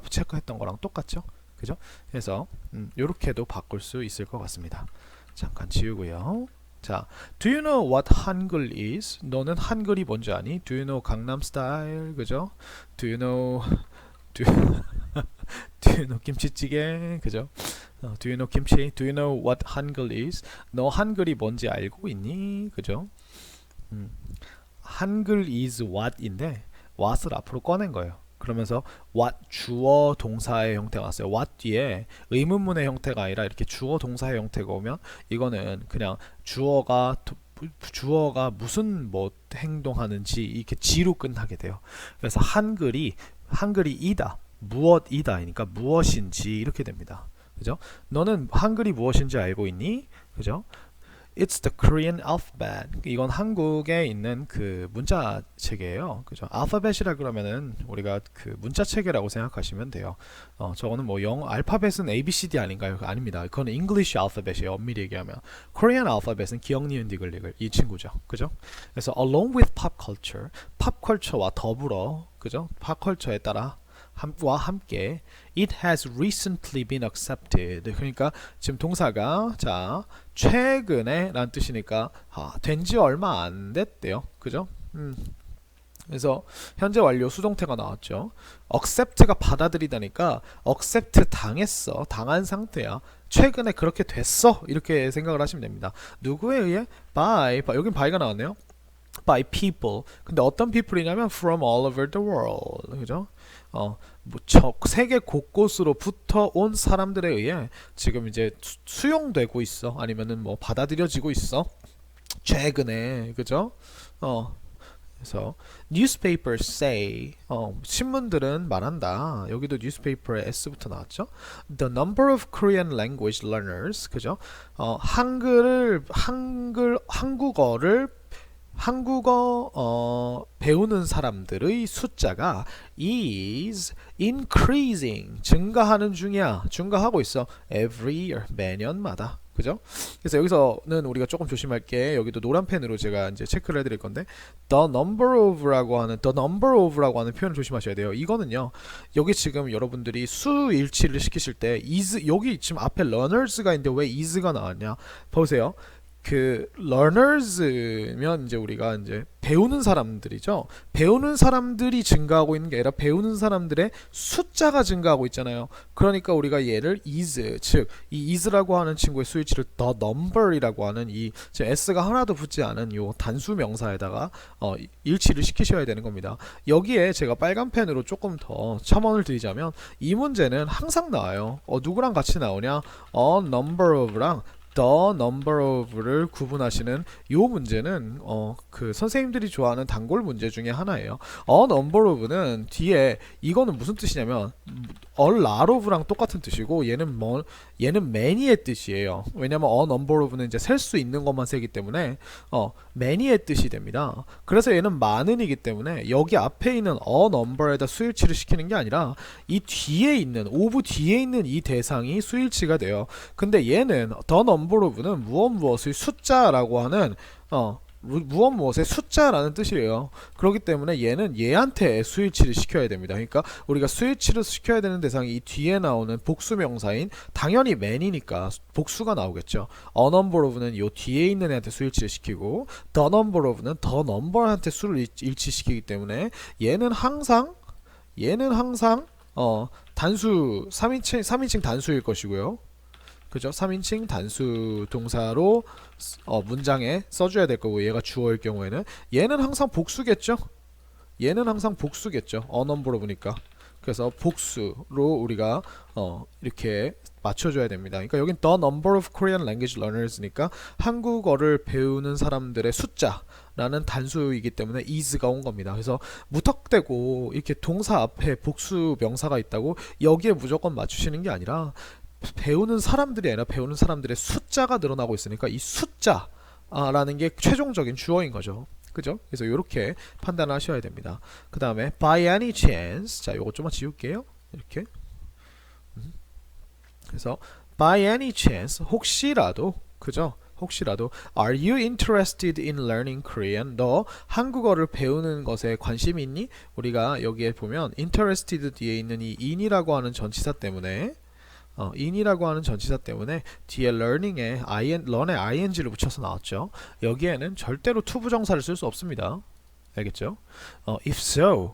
체크했던 거랑 똑같죠? 그죠? 그래서 이렇게도 바꿀 수 있을 것 같습니다. 잠깐 지우고요. 자, do you know what 한글 is? 너는 한글이 뭔지 아니? Do you know 강남 스타일? 그죠? Do you know do you know 김치찌개? 그죠? Do you know 김치? Do you know what 한글 is? 너 한글이 뭔지 알고 있니? 그죠? 한글 is what인데 what을 앞으로 꺼낸 거예요. 그러면서 what 주어 동사의 형태가 왔어요. what 뒤에 의문문의 형태가 아니라 이렇게 주어 동사의 형태가 오면 이거는 그냥 주어가 무슨 뭐 행동하는지 이렇게 지로 끝나게 돼요. 그래서 한글이 이다 무엇이다니까 무엇인지 이렇게 됩니다. 그죠? 너는 한글이 무엇인지 알고 있니? 그죠? It's the Korean alphabet. 이건 한국에 있는 그 문자 체계예요. 그죠? 알파벳이라 그러면은 우리가 그 문자 체계라고 생각하시면 돼요. 저거는 뭐 알파벳은 A, B, C, D 아닌가요? 아닙니다. 그건 English alphabet이에요. 엄밀히 얘기하면. Korean alphabet은 기억, 니은, 디귿, 리글 이 친구죠. 그죠? 그래서 along with pop culture, 팝 컬처와 더불어, 그죠? 팝 컬처에 따라 와 함께 it has recently been accepted. 그러니까 지금 동사가 자 최근에 라는 뜻이니까 된지 얼마 안 됐대요. 그죠? 그래서 현재 완료 수동태가 나왔죠. accept가 받아들이다니까 accept 당했어. 당한 상태야. 최근에 그렇게 됐어. 이렇게 생각을 하시면 됩니다. 누구에 의해? by 여긴 by가 나왔네요. by people. 근데 어떤 people이냐면 from all over the world. 그죠? 세계 곳곳으로부터 온 사람들에 의해 지금 이제 수용되고 있어. 아니면은 뭐 받아들여지고 있어. 최근에. 그죠? 그래서 newspapers say 신문들은 말한다. 여기도 newspaper에 s부터 나왔죠. The number of Korean language learners 그죠? 한국어 배우는 사람들의 숫자가 is increasing 증가하는 중이야. 증가하고 있어. Every year 매년마다. 그죠? 그래서 여기서는 우리가 조금 조심할 게 여기도 노란 펜으로 제가 이제 체크를 해드릴 건데 the number of라고 하는 표현을 조심하셔야 돼요. 이거는요. 여기 지금 여러분들이 수 일치를 시키실 때 is 여기 지금 앞에 learners가 있는데 왜 is가 나왔냐? 보세요. 그 learners면 이제 우리가 이제 배우는 사람들이죠. 배우는 사람들이 증가하고 있는 게 아니라 배우는 사람들의 숫자가 증가하고 있잖아요. 그러니까 우리가 얘를 is, 즉 이 is라고 하는 친구의 수일치를 the number이라고 하는 이 s가 하나도 붙지 않은 요 단수 명사에다가 일치를 시키셔야 되는 겁니다. 여기에 제가 빨간 펜으로 조금 더 첨언을 드리자면 이 문제는 항상 나와요. 누구랑 같이 나오냐? a number of랑 the number of를 구분하시는 요 문제는 그 선생님들이 좋아하는 단골 문제 중에 하나예요. a number of는 뒤에 이거는 무슨 뜻이냐면 a lot of랑 똑같은 뜻이고 얘는 many의 뜻이에요. 왜냐면 a number of는 이제 셀 수 있는 것만 세기 때문에 many의 뜻이 됩니다. 그래서 얘는 많은이기 때문에 여기 앞에 있는 a number에다 수일치를 시키는 게 아니라 이 뒤에 있는 of 뒤에 있는 이 대상이 수일치가 돼요. 근데 얘는 the number of는 무엇의 숫자라고 하는 무엇의 숫자라는 뜻이에요. 그렇기 때문에 얘는 얘한테 수일치를 시켜야 됩니다. 그러니까 우리가 수일치를 시켜야 되는 대상이 이 뒤에 나오는 복수 명사인 당연히 man이니까 복수가 나오겠죠. a number of는 요 뒤에 있는 애한테 수일치를 시키고 the number of는 the number한테 수를 일치시키기 때문에 얘는 항상 단수 3인칭 단수일 것이고요. 그죠? 3인칭 단수 동사로 문장에 써줘야 될 거고 얘가 주어일 경우에는 얘는 항상 복수겠죠? 얘는 항상 복수겠죠. a number of니까. 그래서 복수로 우리가 이렇게 맞춰줘야 됩니다. 그러니까 여긴 the number of Korean language learners니까 한국어를 배우는 사람들의 숫자라는 단수이기 때문에 is가 온 겁니다. 그래서 무턱대고 이렇게 동사 앞에 복수 명사가 있다고 여기에 무조건 맞추시는 게 아니라 배우는 사람들이 아니라 배우는 사람들의 숫자가 늘어나고 있으니까 이 숫자라는 게 최종적인 주어인 거죠. 그죠? 그래서 이렇게 판단을 하셔야 됩니다. 그 다음에 by any chance 자 요거 좀만 지울게요. 이렇게 그래서 by any chance 혹시라도 그죠? 혹시라도 Are you interested in learning Korean? 너 한국어를 배우는 것에 관심이 있니? 우리가 여기에 보면 interested 뒤에 있는 이 in이라고 하는 전치사 때문에 in이라고 하는 전치사 때문에 뒤에 learning에 learn에 ing를 붙여서 나왔죠. 여기에는 절대로 to 부정사를 쓸 수 없습니다. 알겠죠? if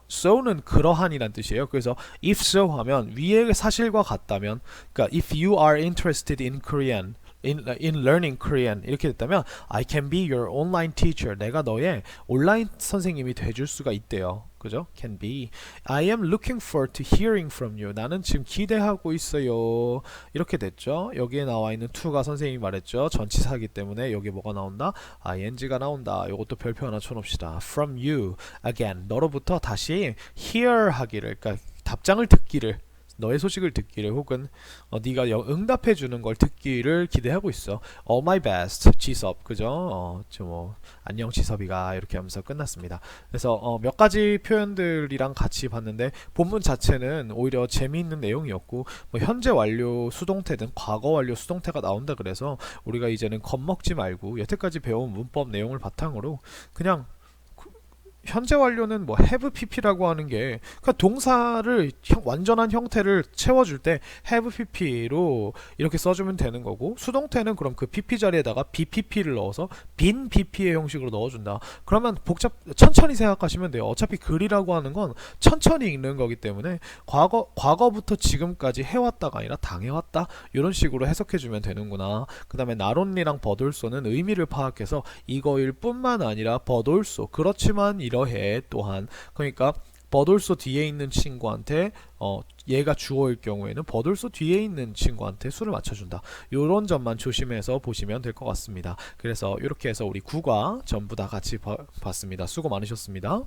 so는 그러한이란 뜻이에요. 그래서 if so 하면 위의 사실과 같다면, 그러니까 if you are interested in Korean, in learning Korean 이렇게 됐다면 I can be your online teacher. 내가 너의 온라인 선생님이 돼줄 수가 있대요. 그죠? Can be. I am looking forward to hearing from you. 나는 지금 기대하고 있어요. 이렇게 됐죠? 여기에 나와 있는 to가 선생님이 말했죠. 전치사이기 때문에 여기 뭐가 나온다? ing가 나온다. 이것도 별표 하나 쳐놓읍시다. From you. Again. 너로부터 다시 hear 하기를, 그러니까 답장을 듣기를, 너의 소식을 듣기를, 혹은 네가 응답해 주는 걸 듣기를 기대하고 있어. All my best, 지섭, 그죠? 안녕 지섭이가 이렇게 하면서 끝났습니다. 그래서 몇 가지 표현들이랑 같이 봤는데 본문 자체는 오히려 재미있는 내용이었고, 현재 완료 수동태든 과거 완료 수동태가 나온다 그래서 우리가 이제는 겁먹지 말고 여태까지 배운 문법 내용을 바탕으로 그냥 현재 완료는 have pp라고 하는 게 그러니까 동사를 완전한 형태를 채워줄 때 have pp로 이렇게 써주면 되는 거고, 수동태는 그럼 그 pp 자리에다가 bpp를 넣어서 빈 pp의 형식으로 넣어준다. 그러면 천천히 생각하시면 돼요. 어차피 글이라고 하는 건 천천히 읽는 거기 때문에 과거부터 지금까지 해왔다가 아니라 당해왔다 이런 식으로 해석해주면 되는구나. 그 다음에 not only랑 but also는 의미를 파악해서 이거일 뿐만 아니라 but also 그렇지만 이러해 또한, 그러니까 버돌소 뒤에 있는 친구한테 얘가 주어일 경우에는 버돌소 뒤에 있는 친구한테 수를 맞춰준다. 이런 점만 조심해서 보시면 될 것 같습니다. 그래서 이렇게 해서 우리 국어 전부 다 같이 봤습니다. 수고 많으셨습니다.